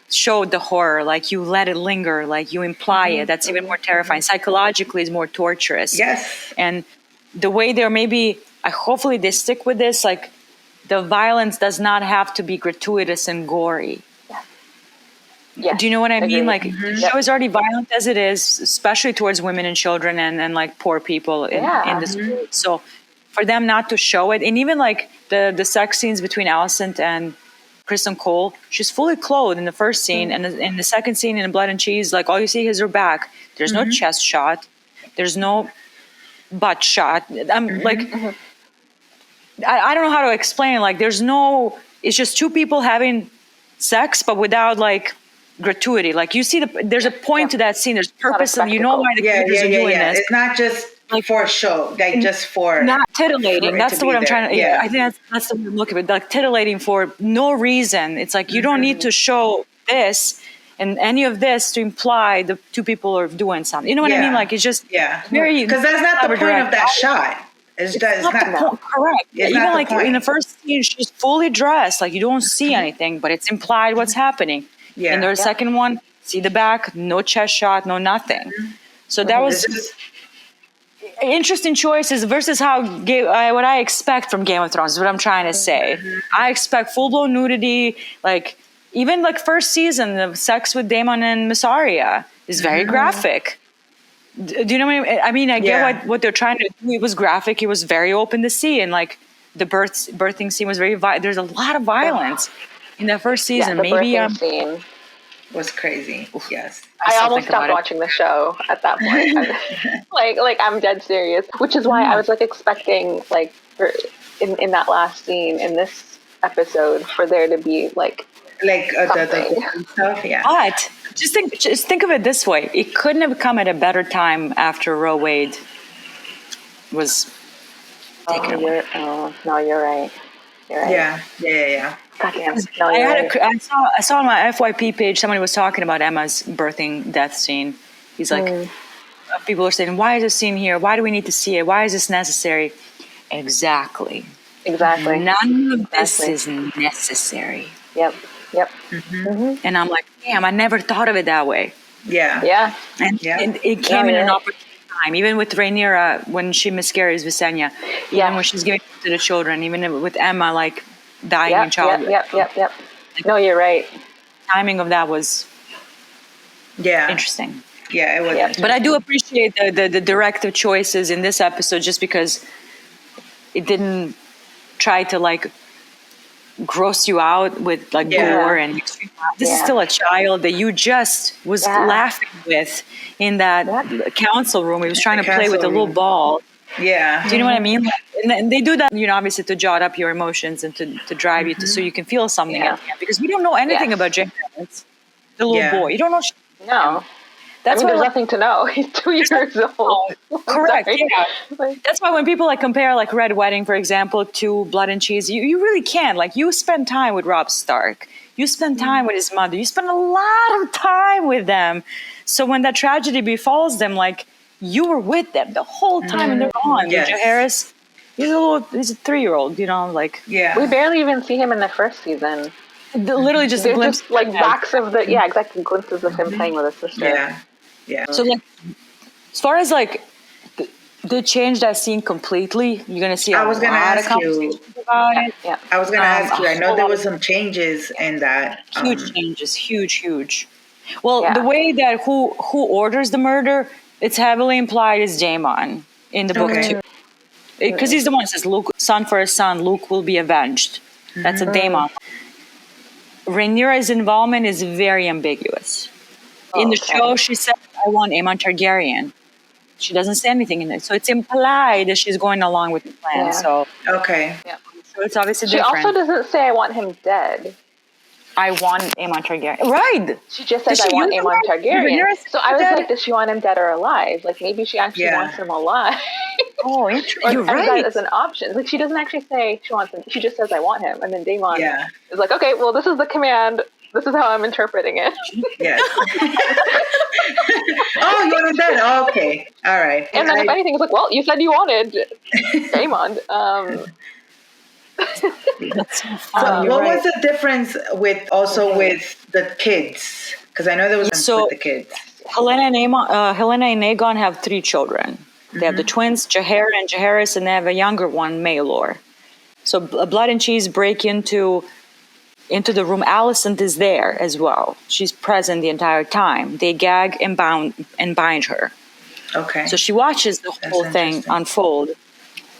show the horror, like you let it linger, like you imply it. That's even more terrifying. Psychologically, is more torturous. Yes. And the way they're hopefully they stick with this. Like the violence does not have to be gratuitous and gory. Yes, Do you know what I mean? agreed. Like, the show is already violent as it is, especially towards women and children and like poor people in this world. So for them not to show it, and even like the sex scenes between Alicent and Kristen Cole, she's fully clothed in the first scene, and in the second scene in Blood and Cheese, like all you see is her back. There's no chest shot. There's no butt shot. I'm like, I don't know how to explain. Like, there's no. It's just two people having sex, but without like gratuity. Like you see, there's a point to that scene. There's purpose, and you know why the characters are doing this. It's not just like for show, like just for not titillating. That's what I'm trying to. Yeah. I think that's the way to look at it. Like titillating for no reason. It's like you don't need to show this and any of this to imply the two people are doing something. You know what I mean? Like it's just very, because that's not the point of that shot. It's not correct. It's even not like in the first scene, she's fully dressed. Like you don't see anything, but it's implied what's happening. Yeah. And there's second one, see the back, no chest shot, no nothing. So that was interesting choices versus how what I expect from Game of Thrones is what I'm trying to say. I expect full blown nudity, like even like first season, the sex with Daemon and Mysaria is very graphic. Do you know what I mean? I mean, I get what they're trying to do. It was graphic. It was very open to see, and like the birthing scene was very. There's a lot of violence in that first season. The Maybe birthing scene was crazy. Yes, I almost stopped watching the show at that point. like I'm dead serious, which is why I was like expecting like in that last scene in this episode for there to be like the stuff. Yeah, but just think of it this way: it couldn't have come at a better time after Roe Wade was taken away. No, you're right. You're right. Yeah. Goddamn. No, I saw on my FYP page somebody was talking about Emma's birthing death scene. He's like, people are saying, "Why is this scene here? Why do we need to see it? Why is this necessary?" Exactly. None of this is necessary. Yep. And I'm like, damn, I never thought of it that way. Yeah. And it came in an opportune time, even with Rhaenyra when she miscarries Visenya, even when she's giving to the children, even with Emma like dying in childbirth. Yep. No, you're right. Timing of that was interesting. Yeah, it was. Yeah. But I do appreciate the directive choices in this episode, just because it didn't try to like gross you out with like gore and extreme. This is still a child that you just was laughing with in that council room. He was trying to play with a little ball. Yeah. Do you know what I mean? And they do that, obviously to jot up your emotions and to drive you to so you can feel something at the end. Because we don't know anything about James, the little boy. You don't know. No. That's why there's nothing to know. He's 2 years old. Correct. Yeah. That's why when people like compare like Red Wedding, for example, to Blood and Cheese, you really can't. Like you spend time with Robb Stark. You spend time with his mother. You spend a lot of time with them. So when that tragedy befalls them, like you were with them the whole time and they're gone. Yes. Harris, he's a 3-year-old, like. Yeah. We barely even see him in the first season. Literally just a glimpse. Just like backs of the, exactly, glimpses of him playing with his sister. Yeah. So like, as far as like, they changed that scene completely. You're gonna see a lot of conversations about it. Yeah. I was gonna ask you. I know there was some changes in that. Huge changes, huge. Well, the way that who orders the murder, it's heavily implied is Daemon in the book too, because he's the one that says, "Luke, son for his son, Luke will be avenged." That's a Daemon. Rhaenyra's involvement is very ambiguous. In the show, she said, "I want Aemon Targaryen." She doesn't say anything in it, so it's implied that she's going along with the plan. So so it's obviously she different. also doesn't say, "I want him dead." I want Aemon Targaryen. Right. She just says, "I want Aemon Targaryen." So I was like, does she want him dead or alive? Like maybe she actually wants him alive. Oh, interesting. You're right. That as an option. Like she doesn't actually say she wants him. She just says, "I want him," and then Daemon is like, "Okay, well, this is the command. This is how I'm interpreting it." Yes. Oh, you want him dead? Oh, okay. All right. And then if anything, it's like, well, you said you wanted Daemon. So what was the difference with the kids? Because I know there was with the kids. Helena and Aegon have 3 children. They have the twins, Jaehaera and Jaehaerys, and they have a younger one, Maelor. So Blood and Cheese break into into the room. Alicent is there as well. She's present the entire time. They gag and bind her. Okay. So she watches the whole thing unfold.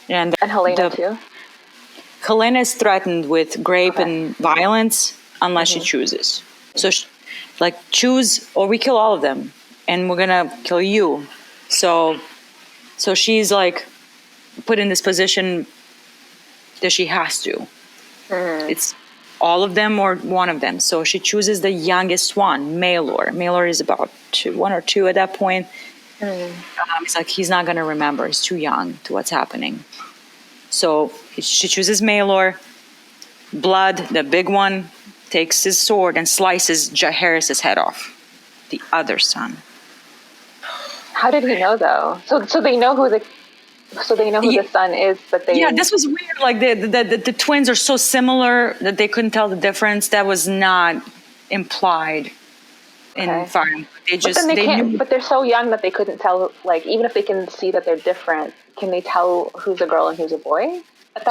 And Helena too? Helena is threatened with rape and violence unless she chooses. So choose or we kill all of them and we're gonna kill you. So she's like put in this position that she has to. It's all of them or one of them. So she chooses the youngest one, Maelor. Maelor is about 1 or 2 at that point. It's like he's not going to remember. He's too young to what's happening. So she chooses Maelor. Blood, the big one, takes his sword and slices Jaehaerys' head off. The other son. How did he know though? So they know who the son is, but they... Yeah, this was weird. Like the twins are so similar that they couldn't tell the difference. That was not implied in Fire. They just but then they can't. knew. But they're so young that they couldn't tell. Like even if they can see that they're different, can they tell who's a girl and who's a boy?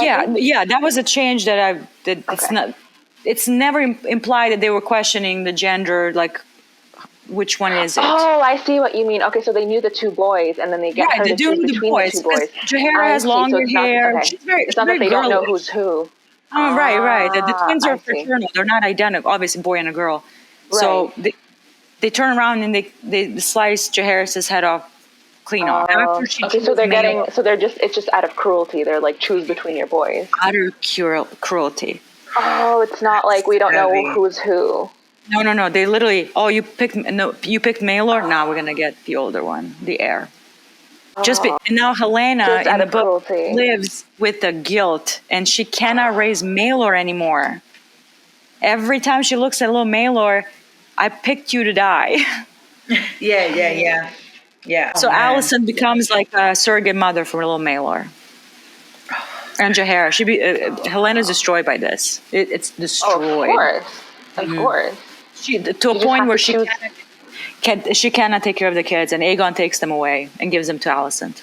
Yeah. That was a change that it's not. It's never implied that they were questioning the gender. Like, which one is it? Oh, I see what you mean. Okay, so they knew the 2 boys, and then they get her to choose between the 2 boys. Jaehaerys has longer hair. Okay. She's very. It's not that they don't know who's who. Oh, right. The twins are fraternal. They're not identical. Obviously, a boy and a girl. Right. So they turn around and they slice Jaehaerys' head off, clean off. After she so they're getting. So they're just. It's just out of cruelty. They're like choose between your boys. Utter cruelty. Oh, it's not like we don't know who's who. No. They literally. Oh, you picked Maelor. Now we're gonna get the older one, the heir. And now Helena in the book lives with the guilt, and she cannot raise Maelor anymore. Every time she looks at little Maelor, I picked you to die. Yeah. So Alicent becomes like a surrogate mother for little Maelor. And Jaehaerys. Helena's destroyed by this. It's destroyed. Of course. To a point where she cannot take care of the kids, and Aegon takes them away and gives them to Alicent.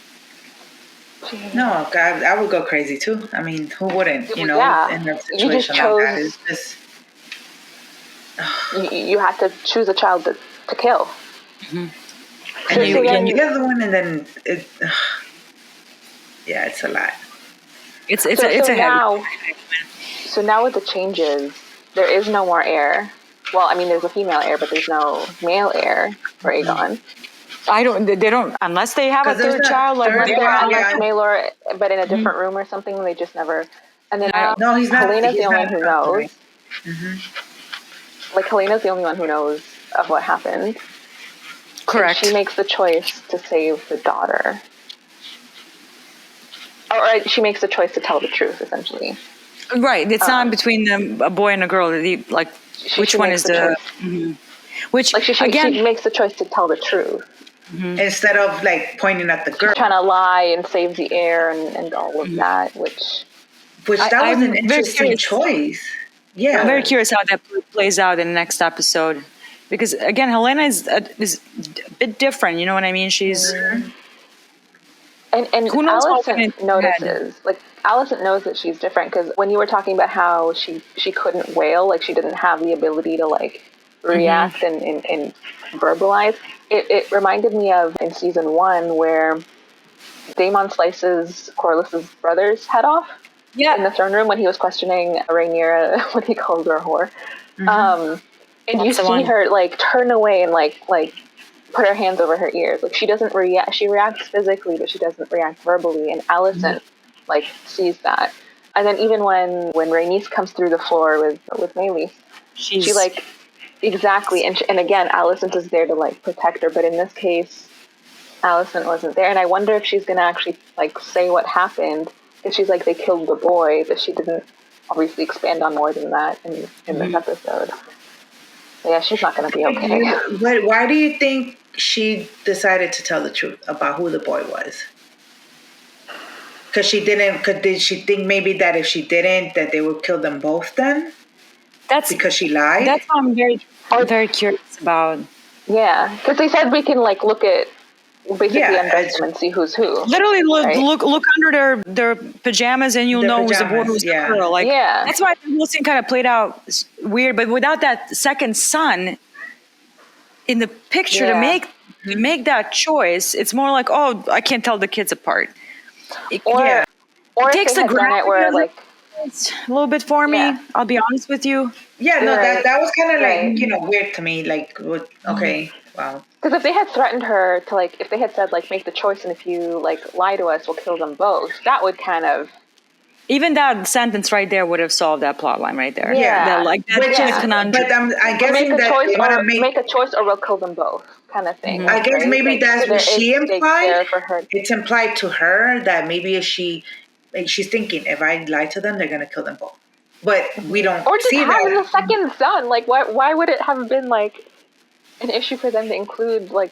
No, God, I would go crazy too. I mean, who wouldn't? In a situation like that, it's just... You have to choose a child to kill. And you get the one, and then it's a lot. It's a heavy. So now with the changes, there is no more heir. Well, I mean, there's a female heir, but there's no male heir for Aegon. They don't, unless they have a third child, like Maelor, but in a different room or something. They just never. And then no, he's not. Helena's the only one who knows. Right. Like Helena's the only one who knows of what happened. Correct. And she makes the choice to save the daughter. Or she makes the choice to tell the truth, essentially. Right. It's not between a boy and a girl. Which one is the... Which, like she makes the choice to tell the truth. Instead of like pointing at the girl. She's trying to lie and save the heir and all of that, which that was an interesting choice. Yeah. I'm very curious how that plays out in the next episode. Because again, Helena is a bit different, you know what I mean? She's... And who knows Alicent notices, like Alicent knows that she's different, because when you were talking about how she couldn't wail, like she didn't have the ability to like react and verbalize, it reminded me of in season 1 where Daemon slices Corlys's brother's head off in the throne room when he was questioning Rhaenyra when he called her a whore. And you see her like turn away and like put her hands over her ears. Like she doesn't react. She reacts physically, but she doesn't react verbally. And Alicent like sees that. And then even when Rhaenys comes through the floor with Maelys, she like exactly. And again, Alicent is there to like protect her. But in this case, Alicent wasn't there. And I wonder if she's gonna actually like say what happened. Because she's like, they killed the boy, but she didn't obviously expand on more than that in this episode. So yeah, she's not gonna be okay. But why do you think she decided to tell the truth about who the boy was? Because she didn't. Did she think maybe that if she didn't, that they would kill them both? Then that's because she lied. That's what I'm very curious about. Yeah, because they said we can like look at basically undress them and see who's who. Literally right? look under their pajamas and you'll know who's the boy, who's the girl. Like, that's why the whole scene kind of played out weird. But without that second son in the picture to make that choice, it's more like, oh, I can't tell the kids apart. Or it takes the gravity where like a little bit for me. I'll be honest with you. Yeah, no, that was kind of like weird to me. Like, okay, wow. Because if they had threatened her to if they had said make the choice, and if you lie to us, we'll kill them both. That would kind of. Even that sentence right there would have solved that plot line right there. Yeah. But I'm guessing make a choice or we'll kill them both, kind of thing. I guess maybe that's what she implied. It's implied to her that maybe she's thinking, if I lie to them, they're going to kill them both. But we don't or just see having that. a second son. Why would it have been an issue for them to include the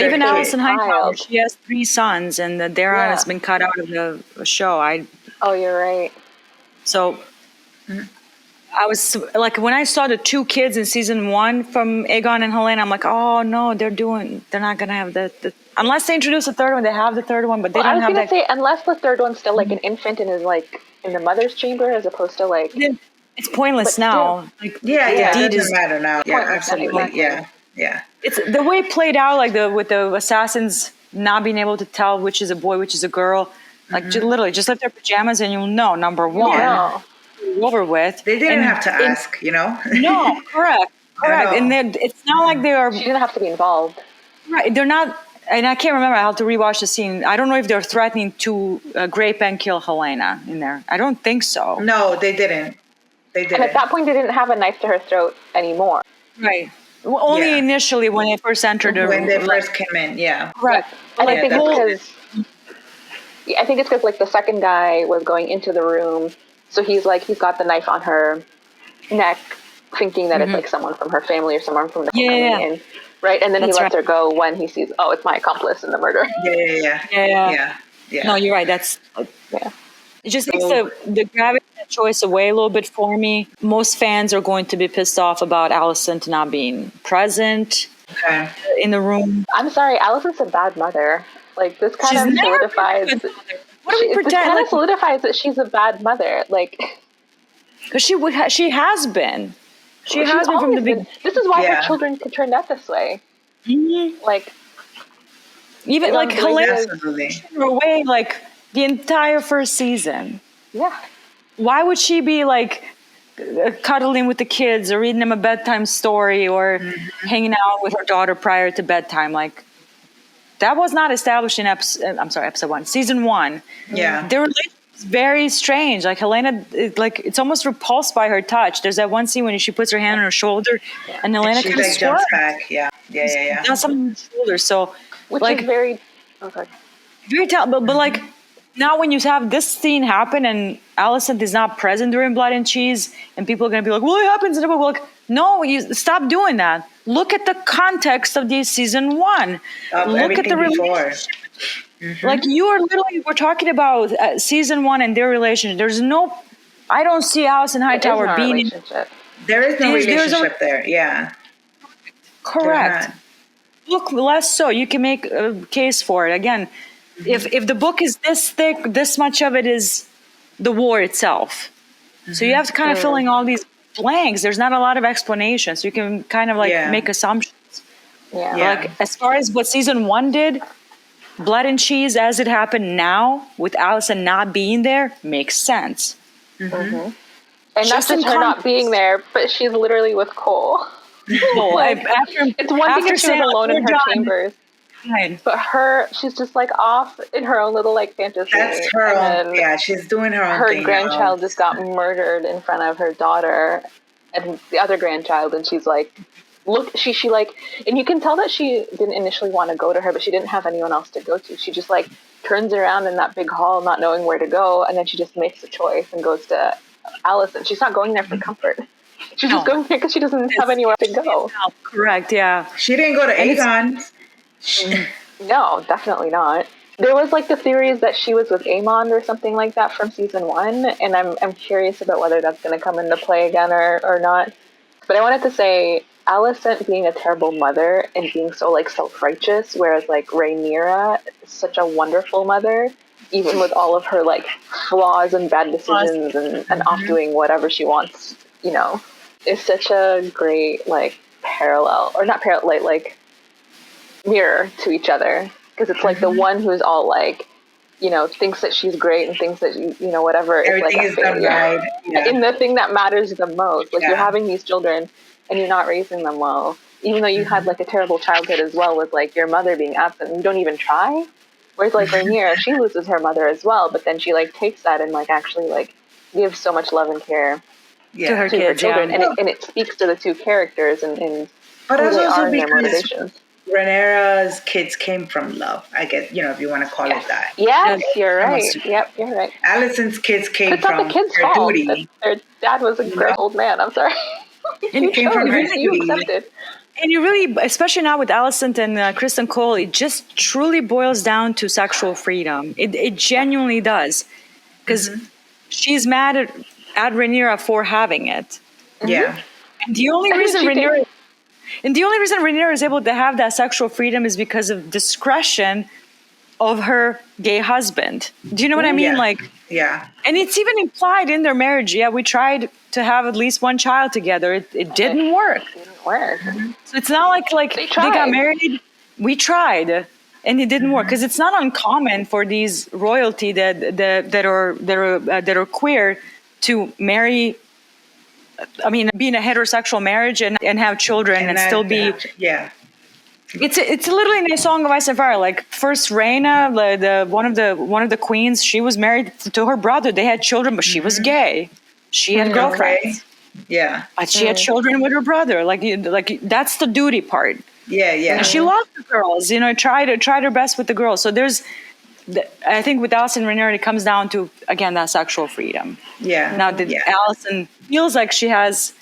even Alicent Hightower? She has 3 sons, and Daron has been cut out of the show. Oh, you're right. So I was when I saw the 2 kids in season 1 from Aegon and Helena, I'm like, oh no, they're not gonna have the unless they introduce a third one. They have the third one, but they don't have that. I was gonna say unless the third one's still an infant and is in the mother's chamber, as opposed to it's pointless now. It doesn't matter now. Yeah, absolutely. Exactly. Yeah. It's the way it played out, with the assassins not being able to tell which is a boy, which is a girl. Literally, just lift their pajamas and you'll know. Number one, over with. They didn't have to ask, No, correct. And then it's not like they are. She didn't have to be involved. Right, they're not. And I can't remember. I have to rewatch the scene. I don't know if they're threatening to grape and kill Helena in there. I don't think so. No, they didn't. And at that point, they didn't have a knife to her throat anymore. Right. Well, only initially when they first entered the room. When they first came in, yeah. Right. And I think it's because the second guy was going into the room, so he's got the knife on her neck, thinking that it's someone from her family or someone from the family, and right, and then he lets her go when he sees, oh, it's my accomplice in the murder. Yeah. No, you're right. That's It just takes the gravity of that choice away a little bit for me. Most fans are going to be pissed off about Alicent not being present in the room. I'm sorry, Alicent's a bad mother. This kind of solidifies. What do we pretend? This kind of solidifies that she's a bad mother. Because she has been. She has been from the beginning. This is why her children could turn out this way. Mm-hmm. Even Helena her away the entire first season. Yeah. Why would she be cuddling with the kids or reading them a bedtime story or hanging out with her daughter prior to bedtime? That was not established in episode 1, season 1. Yeah. Their relationship is very strange. Helena, it's almost repulsed by her touch. There's that one scene when she puts her hand on her shoulder and Helena kind of jumps back. Yeah. Does something on her shoulder. So, which is very, very tell. But now when you have this scene happen and Alicent is not present during Blood and Cheese, and people are going to be like, well, it happens in the book. No, you stop doing that. Look at the context of this season 1. Look at the relationship. We're talking about season 1 and their relationship. I don't see Alicent Hightower being in. There is no relationship there. Yeah. Correct. Look, less so. You can make a case for it. Again, if the book is this thick, this much of it is the war itself. So you have to kind of fill in all these blanks. There's not a lot of explanation, so you can kind of make assumptions. As far as what season 1 did, Blood and Cheese as it happened now with Alicent not being there makes sense. And not just her not being there, but she's literally with Cole. It's one thing if she was alone in her chambers. Right. But she's just off in her own little fantasy. That's her own. Yeah, she's doing her own thing. Her grandchild just got murdered in front of her daughter and the other grandchild, and she's look, she and you can tell that she didn't initially want to go to her, but she didn't have anyone else to go to. She just turns around in that big hall, not knowing where to go, and then she just makes a choice and goes to Alicent. She's not going there for comfort. She's just going there because she doesn't have anywhere to go. Correct. Yeah. She didn't go to Aegon. No, definitely not. There was the theories that she was with Aemon or something like that from season 1, and I'm curious about whether that's going to come into play again or not. But I wanted to say Alicent being a terrible mother and being so like self-righteous, whereas like Rhaenyra is such a wonderful mother, even with all of her like flaws and bad decisions and off doing whatever she wants, you know, is such a great like parallel, or not parallel, like mirror to each other, because it's like the one who's all like, you know, thinks that she's great and thinks that you know, whatever, Everything is is like a done failure right. in the thing that matters the most. Like you're having these children and you're not raising them well, even though you had like a terrible childhood as well, with like your mother being absent and you don't even try. Whereas like Rhaenyra, she loses her mother as well, but then she like takes that and like actually like gives so much love and care to her to kids, her children, and it speaks to the two characters and but who that's they also are in their because motivations. Rhaenyra's kids came from love, I guess, you know, if you want to call it that. Yes, you're right. Yep, you're right. Alicent's kids came It's not from the kids' her fault duty. that their dad was a gross old man. I'm sorry. It came from her You duty. accepted. And you really, especially now with Alicent and Kristen Cole, it just truly boils down to sexual freedom. It genuinely does, because she's mad at Rhaenyra for having it. Yeah. And the only reason Rhaenyra is able to have that sexual freedom is because of discretion of her gay husband. Do you know what I mean? Yeah. Like, and it's even implied in their marriage. Yeah, we tried to have at least one child together. It didn't work. It didn't work. So it's not like they got married. We tried, and it didn't work, because it's not uncommon for these royalty that are queer to marry. I mean, be in a heterosexual marriage and have children and still be. Yeah. It's literally in a Song of Ice and Fire. Like first, Rhaena, one of the queens, she was married to her brother. They had children, but she was gay. She had girlfriends. Yeah, but she had children with her brother. Like that's the duty part. Yeah. And she loved the girls. You know, tried her best with the girls. So I think with Alicent and Rhaenyra, it comes down to again that sexual freedom. Yeah. Now that Alicent feels like she's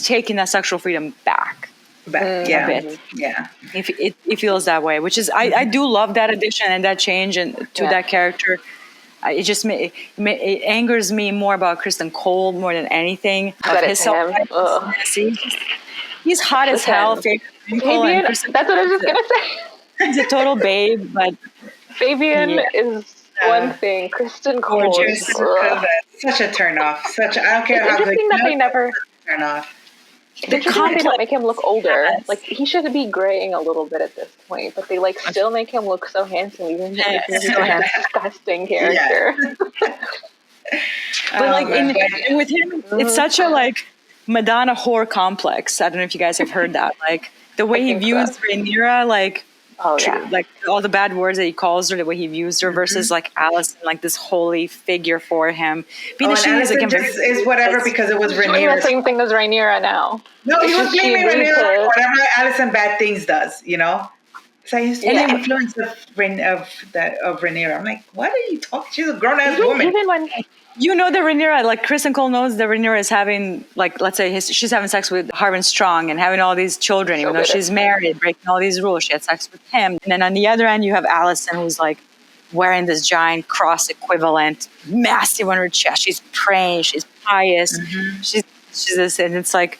taking that sexual freedom back. A bit. Yeah. It feels that way, which is I do love that addition and that change to that character. It just it angers me more about Kristen Cole more than anything. He's hot as hell. Fabian, that's what I was just gonna say. He's a total babe, but Fabian is one thing. Kristen Cole is such a turn off. I don't care how good. Interesting that they never turn off. They don't make him look older. Yes. Like he should be graying a little bit at this point, but they like still make him look so handsome, even if he's a disgusting character. But like with him, it's such a like Madonna whore complex. I don't know if you guys have heard that. Like the way he views Rhaenyra, like like all the bad words that he calls her, the way he views her, versus like Alicent, like this holy figure for him. Alicent is whatever because it was Rhaenyra. The same thing as Rhaenyra now. No, he was blaming Rhaenyra whatever Alicent bad things does, you know. So he's the influence of Rhaenyra. I'm like, what are you talking? She's a grown ass woman. Even when you know that Rhaenyra, like Kristen Cole knows that Rhaenyra is having, like, let's say she's having sex with Harwin Strong and having all these children, even though she's married, breaking all these rules. She had sex with him. And then on the other end, you have Alicent, who's like wearing this giant cross equivalent, massive on her chest. She's praying. She's pious. She's this, and it's like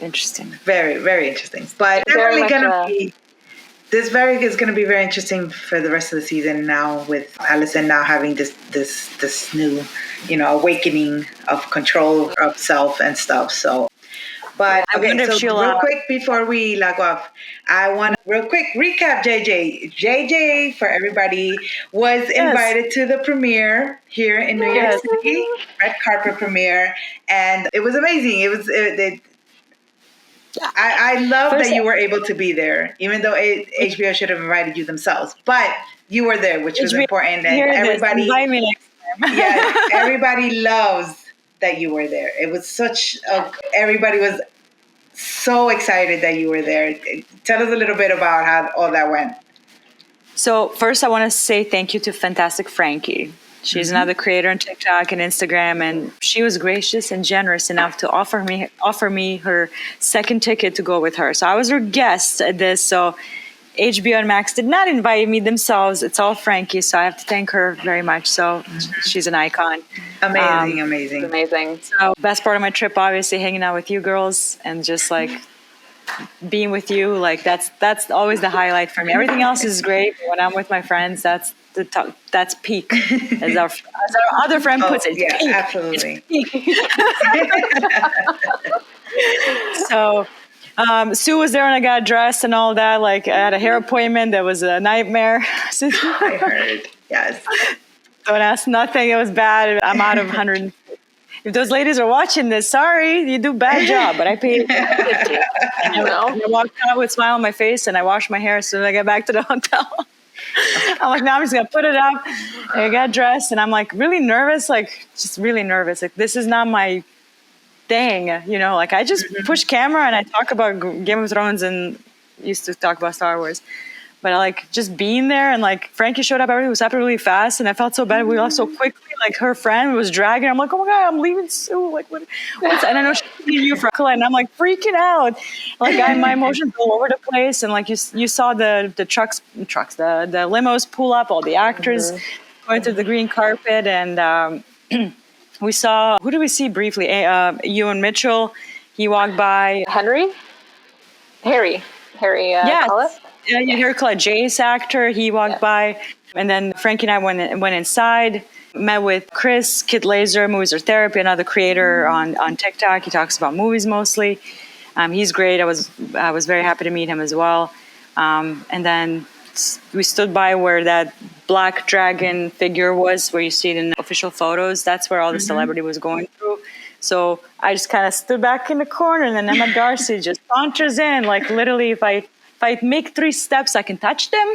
interesting. Very, very interesting. But definitely gonna be. This is going to be very interesting for the rest of the season now, with Alicent now having this new, you know, awakening of control of self and stuff. So, but okay, so real quick before we log off, I want to real quick recap JJ. JJ, for everybody, was invited to the premiere here in New York City, red carpet premiere, and it was amazing. I love that you were able to be there, even though HBO should have invited you themselves. But you were there, which was important. And everybody, invite me next time. Yes, everybody loves that you were there. It was everybody was so excited that you were there. Tell us a little bit about how all that went. So first, I want to say thank you to Fantastic Frankie. She's another creator on TikTok and Instagram, and she was gracious and generous enough to offer me her second ticket to go with her. So I was her guest at this. So HBO and Max did not invite me themselves. It's all Frankie, so I have to thank her very much. So she's an icon. Amazing. Amazing. So best part of my trip, obviously, hanging out with you girls and just like being with you. Like that's always the highlight for me. Everything else is great, but when I'm with my friends, that's the top, that's peak, as our other friend puts it. Yeah, Peak. absolutely. So Sue was there when I got dressed and all that. Like I had a hair appointment that was a nightmare. I heard. Yes. Don't ask nothing. It was bad. I'm out of 100. If those ladies are watching this, sorry, you do a bad job, but I paid $50. And I walked out with a smile on my face and I washed my hair as soon as I got back to the hotel. I'm like, now I'm just going to put it up. And I got dressed and I'm like really nervous, like just really nervous. Like this is not my thing, you know, like I just push camera and I talk about Game of Thrones and used to talk about Star Wars. But like just being there and like Frankie showed up, everything was happening really fast and I felt so bad. We left so quickly. Like her friend was dragging. I'm like, oh my God, I'm leaving Sue. Like what's and I know she's leaving you for and I'm like freaking out. Like my emotions all over the place. And like you saw the limos pull up, all the actors going through the green carpet. And we saw, who did we see briefly? Ewan Mitchell. He walked by. Harry. Yes. Collett? Yeah, you hear Jace actor. He walked by. And then Frankie and I went inside, met with Chris, Kid Laser, Movies Are Therapy, another creator on TikTok. He talks about movies mostly. He's great. I was very happy to meet him as well. And then we stood by where that black dragon figure was, where you see it in official photos. That's where all the celebrity was going through. So I just kind of stood back in the corner, and then Emma Darcy just saunters in. Like literally, if I make 3 steps, I can touch them,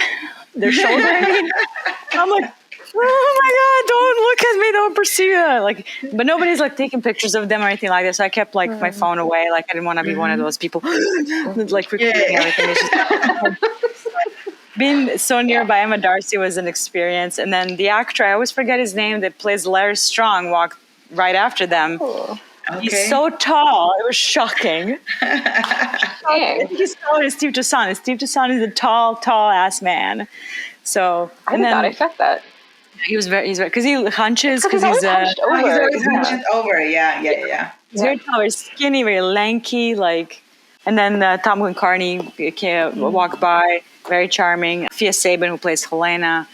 their shoulder. I'm like, oh my God, don't look at me, don't perceive that. Like, but nobody's like taking pictures of them or anything like that. So I kept like my phone away. Like I didn't want to be one of those people like recording everything. It's just, being so nearby Emma Darcy was an experience. And then the actor, I always forget his name, that plays Larry Strong, walked right after them. Cool. Okay. He's so tall. It was shocking. I think he's taller than Steve Toussaint. And Steve Toussaint is a tall ass man. So I did not expect that. He's very because he hunches because he's hunched over. He's hunched over. Yeah. He's very tall, very skinny, very lanky. Like, and then Tom Glencarney walked by, very charming. Fia Sabin, who plays Helena.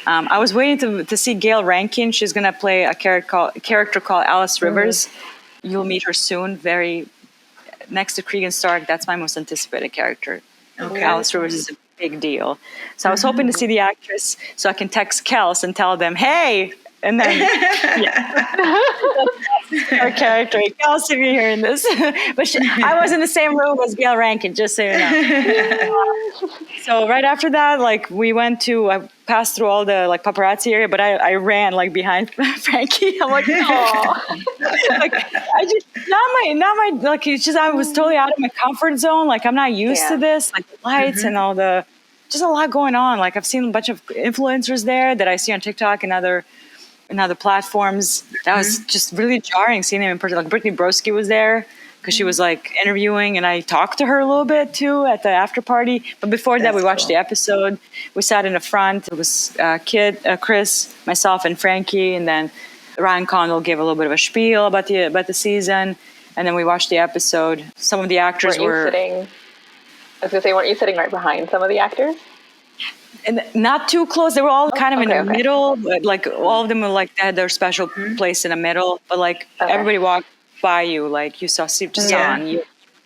I was waiting to see Gail Rankin. She's gonna play a character called Alice Rivers. You'll meet her soon. Very next to Cregan Stark. That's my most anticipated character. Okay. Alice Rivers is a big deal. So I was hoping to see the actress so I can text Kels and tell them, hey, and then her character. Kels, if you're hearing this, but I was in the same room as Gail Rankin, just so you know. So right after that, like I passed through all the like paparazzi area, but I ran like behind Frankie. I'm like, oh, like I just not my like it's just I was totally out of my comfort zone. Like I'm not used to this, like the lights and all the just a lot going on. Like I've seen a bunch of influencers there that I see on TikTok and other platforms. That was just really jarring seeing him in person. Like Brittany Broski was there because she was like interviewing, and I talked to her a little bit too at the after party. But before that, we watched the episode. We sat in the front. It was Chris, myself, and Frankie, and then Ryan Condal gave a little bit of a spiel about the season, and then we watched the episode. Some of the actors were sitting. I was gonna say, weren't you sitting right behind some of the actors? And not too close. They were all kind of in the middle. But like all of them were like they had their special place in the middle. But like everybody walked by you. Like you saw Steve Toussaint,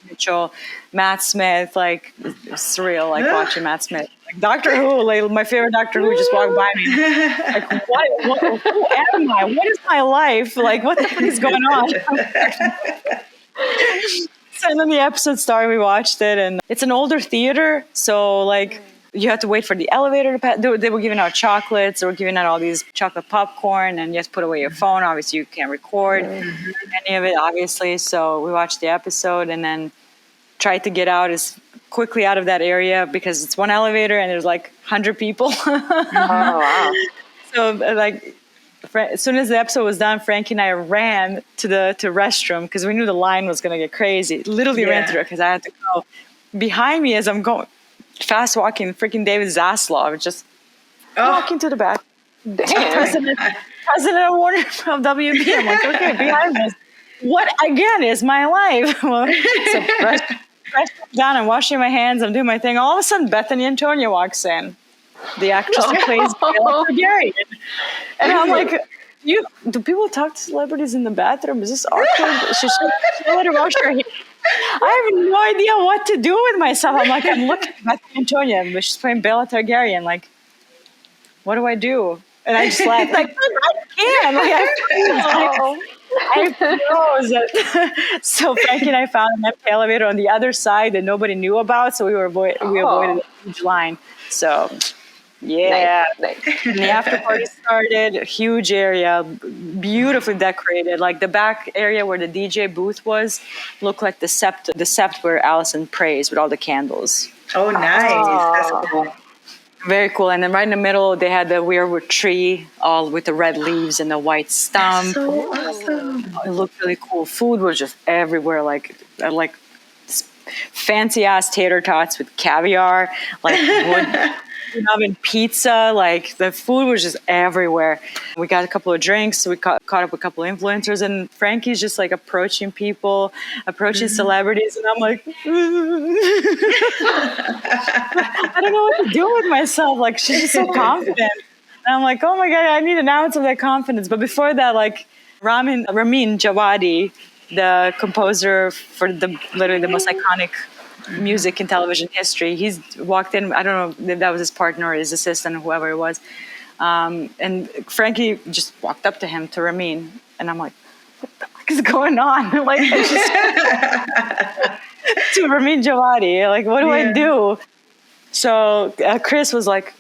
Mitchell, Matt Smith. Like it's surreal. Like watching Matt Smith. Like Doctor Who. Like my favorite Doctor Who just walked by me. Like what? Who am I? What is my life? Like what the fuck is going on? So and then the episode started. We watched it, and it's an older theater, so like. You had to wait for the elevator to pass. They were giving out chocolates. They were giving out all these chocolate popcorn, and you have to put away your phone. Obviously, you can't record any of it, obviously. So we watched the episode and then tried to get out as quickly out of that area because it's one elevator and there's like 100 people. Oh, wow. So like as soon as the episode was done, Frankie and I ran to the restroom because we knew the line was going to get crazy. Literally ran through it because I had to go. Behind me as I'm going, fast walking freaking David Zaslav, just walking to the back. Damn. President of Warner of WB. I'm like, okay, behind this. What again is my life? So fresh down, I'm washing my hands, I'm doing my thing. All of a sudden, Bethany Antonia walks in, the actress who plays Estar Guars. And I'm like, do people talk to celebrities in the bathroom? Is this awkward? She let her wash her hands. I have no idea what to do with myself. I'm looking at Bethany Antonia, but she's playing Bella Targaryen. Like, what do I do? And I just laughed. Like, I can. I froze. So Frankie and I found an empty elevator on the other side that nobody knew about, so we avoided a huge line. So, yeah. Nice. And the after party started, a huge area, beautifully decorated. Like the back area where the DJ booth was looked like the sept where Alicent prays with all the candles. Oh, nice. That's cool. Very cool. And then right in the middle, they had the weird tree, all with the red leaves and the white stump. So awesome. It looked really cool. Food was just everywhere, like fancy ass tater tots with caviar, like wood oven pizza. Like the food was just everywhere. We got a couple of drinks. We caught up with a couple of influencers, and Frankie's just like approaching people, celebrities, and I'm like, I don't know what to do with myself. Like she's just so confident, and I'm like, oh my god, I need an ounce of that confidence. But before that, like Ramin Djawadi, the composer for literally the most iconic music in television history, he's walked in. I don't know if that was his partner or his assistant or whoever it was, and Frankie just walked up to him, to Ramin, and I'm like, what the fuck is going on? Like to Ramin Djawadi, like what do I do? So Chris was like,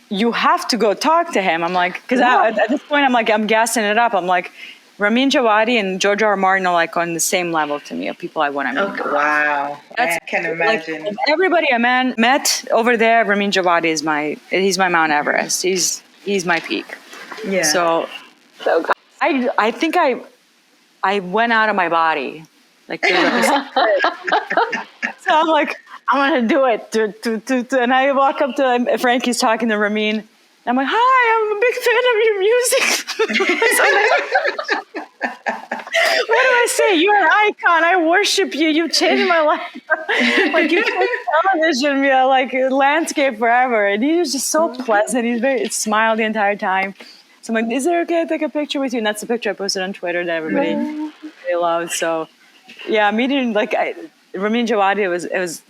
you have to go talk to him. I'm like, because at this point I'm gassing it up. I'm like, Ramin Djawadi and George R.R. Martin are like on the same level to me of people I want to meet. Oh, wow. I can imagine. Like, everybody I met over there, Ramin Djawadi he's my Mount Everest. He's my peak. Yeah. So good. I think I went out of my body. Like, so I'm like, I'm gonna do it. And I walk up to Frankie's talking to Ramin. I'm like, hi, I'm a big fan of your music. What do I say? You're an icon. I worship you. You've changed my life. Like you changed television, like landscape forever. And he was just so pleasant. He smiled the entire time. So I'm like, is it okay to take a picture with you? And that's the picture I posted on Twitter that everybody really loved. So yeah, meeting Ramin Djawadi, it was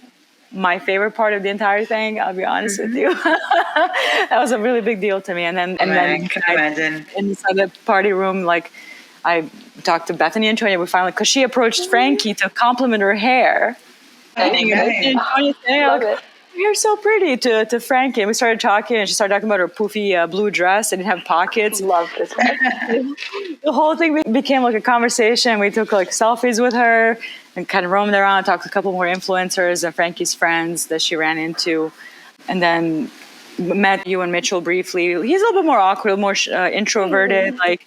my favorite part of the entire thing. I'll be honest with you. That was a really big deal to me. And then I can imagine inside the party room, like I talked to Bethany Antonia. We finally, because she approached Frankie to compliment her hair. You're so pretty to Frankie. And we started talking, and she started talking about her poofy blue dress. It didn't have pockets. Love this one. The whole thing became like a conversation. We took like selfies with her and kind of roamed around, talked to a couple more influencers and Frankie's friends that she ran into. And then met you and Mitchell briefly. He's a little bit more awkward, more introverted, like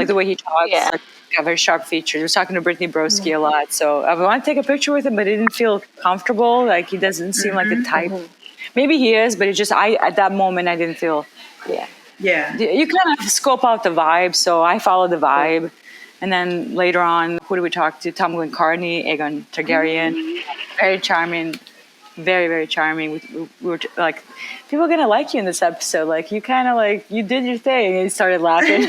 the way he talks. Yeah. Like, got very sharp features. I was talking to Brittany Broski a lot, so I wanted to take a picture with him, but he didn't feel comfortable. Like he doesn't seem like the type. Maybe he is, but at that moment I didn't feel. Yeah. You kind of scope out the vibe, so I followed the vibe. And then later on, who did we talk to? Tom Glencarney, Aegon Targaryen, very charming. Very, very charming. We were like, people are going to like you in this episode. Like, you kind of like, you did your thing. And he started laughing.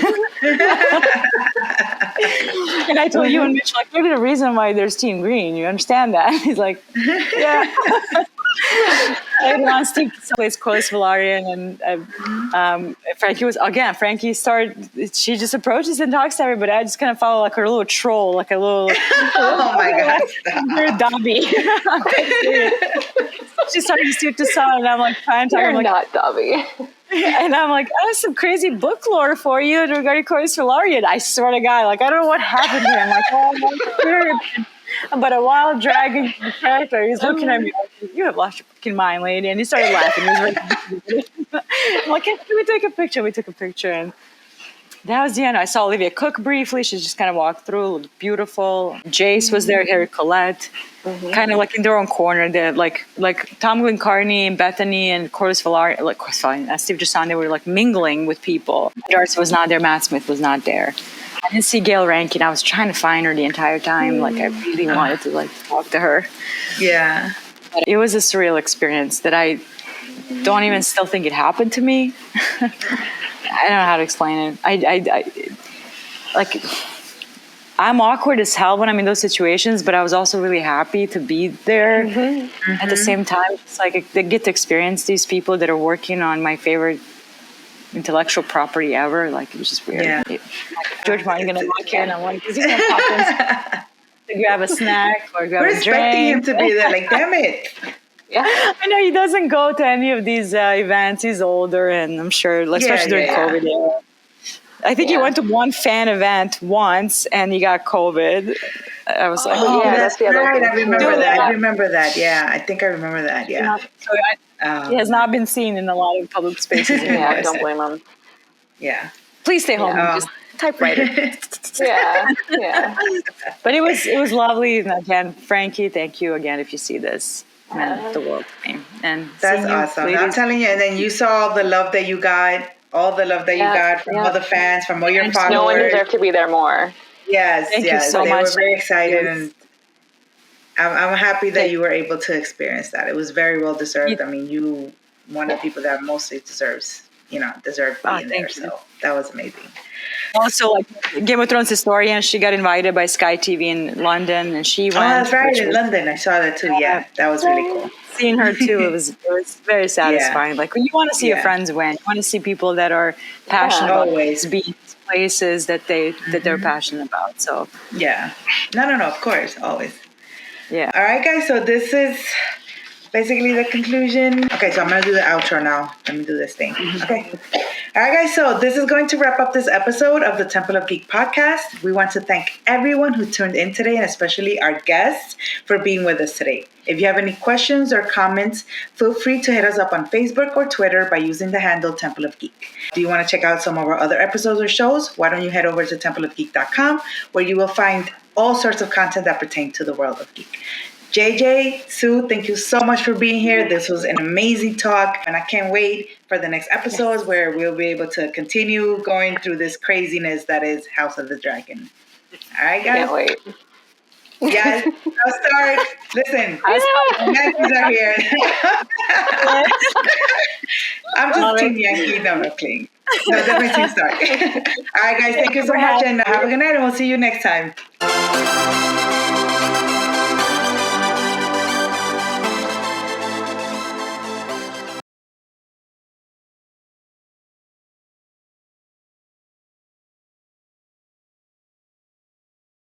And I told you and Mitch, like, maybe the reason why there's Team Green, you understand that? He's like, yeah. Later on, Steve plays Corlys Velaryon, and Frankie started, she just approaches and talks to everybody. I just kind of follow like her little troll, like a little, oh my God, you're Dobby. She started to speak to Son, and I'm like trying to talk. You're not Dobby. And I'm like, I have some crazy book lore for you regarding Corlys Velaryon. I swear to God, like I don't know what happened to him. Like, oh my God. But a wild dragon character, he's looking at me like, you have lost your fucking mind, lady. And he started laughing. He was like, I'm like, can we take a picture? We took a picture. And that was the end. I saw Olivia Cook briefly. She just kind of walked through, looked beautiful. Jace was there, Harry Collette, kind of like in their own corner. They like Tom Glencarney and Bethany and Corlys Velaryon, Steve Jason, they were like mingling with people. Darcy was not there. Matt Smith was not there. I didn't see Gail Rankin. I was trying to find her the entire time. Like I really wanted to like talk to her. Yeah. But it was a surreal experience that I don't even still think it happened to me. I don't know how to explain it. I like, I'm awkward as hell when I'm in those situations, but I was also really happy to be there. At the same time. It's like I get to experience these people that are working on my favorite intellectual property ever. Like, it was just weird. Yeah. George Martin gonna walk in. I'm like, is he gonna pop in to grab a snack or grab We're a drink? expecting him to be there. Like, damn it. Yeah. I know he doesn't go to any of these events. He's older, and I'm sure, like, especially during COVID. Yeah. I think he went to one fan event once, and he got COVID. I was like, Oh, Yeah, that's that's the other right. thing. I remember Do that. that. I remember that. Yeah, I think I remember that. Yeah. So he has not been seen in a lot of public spaces anymore. Yeah, don't blame him. Yeah. Please stay home. Yeah. Just typewriter. Yeah. But it was lovely. And again, Frankie, thank you again if you see this. Meant the world to me. And That's seeing you, awesome. I'm ladies, telling you, and then you saw all the love that you got, from other fans, from all your And followers. No one deserved to be there more. Yes, Thank you yes. so they much. were very excited, Yes. and I'm happy that you were able to experience that. It was very well deserved. I mean, you one of the people that mostly deserved being there. thank you. So that was amazing. also like Game of Thrones historian. She got invited by Sky TV in London, and she went. Oh, that's right, which in was- London. I saw that too. Yeah, that was really cool. Seeing her too, it was very satisfying. Like when you want to see your Yeah. friends win, you want to see people that are passionate about Always. being places that they're passionate about. So Yeah. No, of course, always. yeah. All right, guys. So this is basically the conclusion. Okay, so I'm going to do the outro now. Let me do this thing. Okay. All right, guys. So this is going to wrap up this episode of the Temple of Geek podcast. We want to thank everyone who tuned in today, and especially our guests for being with us today. If you have any questions or comments, feel free to hit us up on Facebook or Twitter by using the handle Temple of Geek. Do you want to check out some of our other episodes or shows? Why don't you head over to templeofgeek.com, where you will find all sorts of content that pertain to the world of geek. JJ, Sue, thank you so much for being here. This was an amazing talk, and I can't wait for the next episodes where we'll be able to continue going through this craziness that is House of the Dragon. All right, guys? Can't wait. Yes, I'll start. Listen, Yankees are here. I'm just Team Yankee. No, I'm playing. No, definitely Team Stark. All right, guys, thank you so much, and have a good night, and we'll see you next time.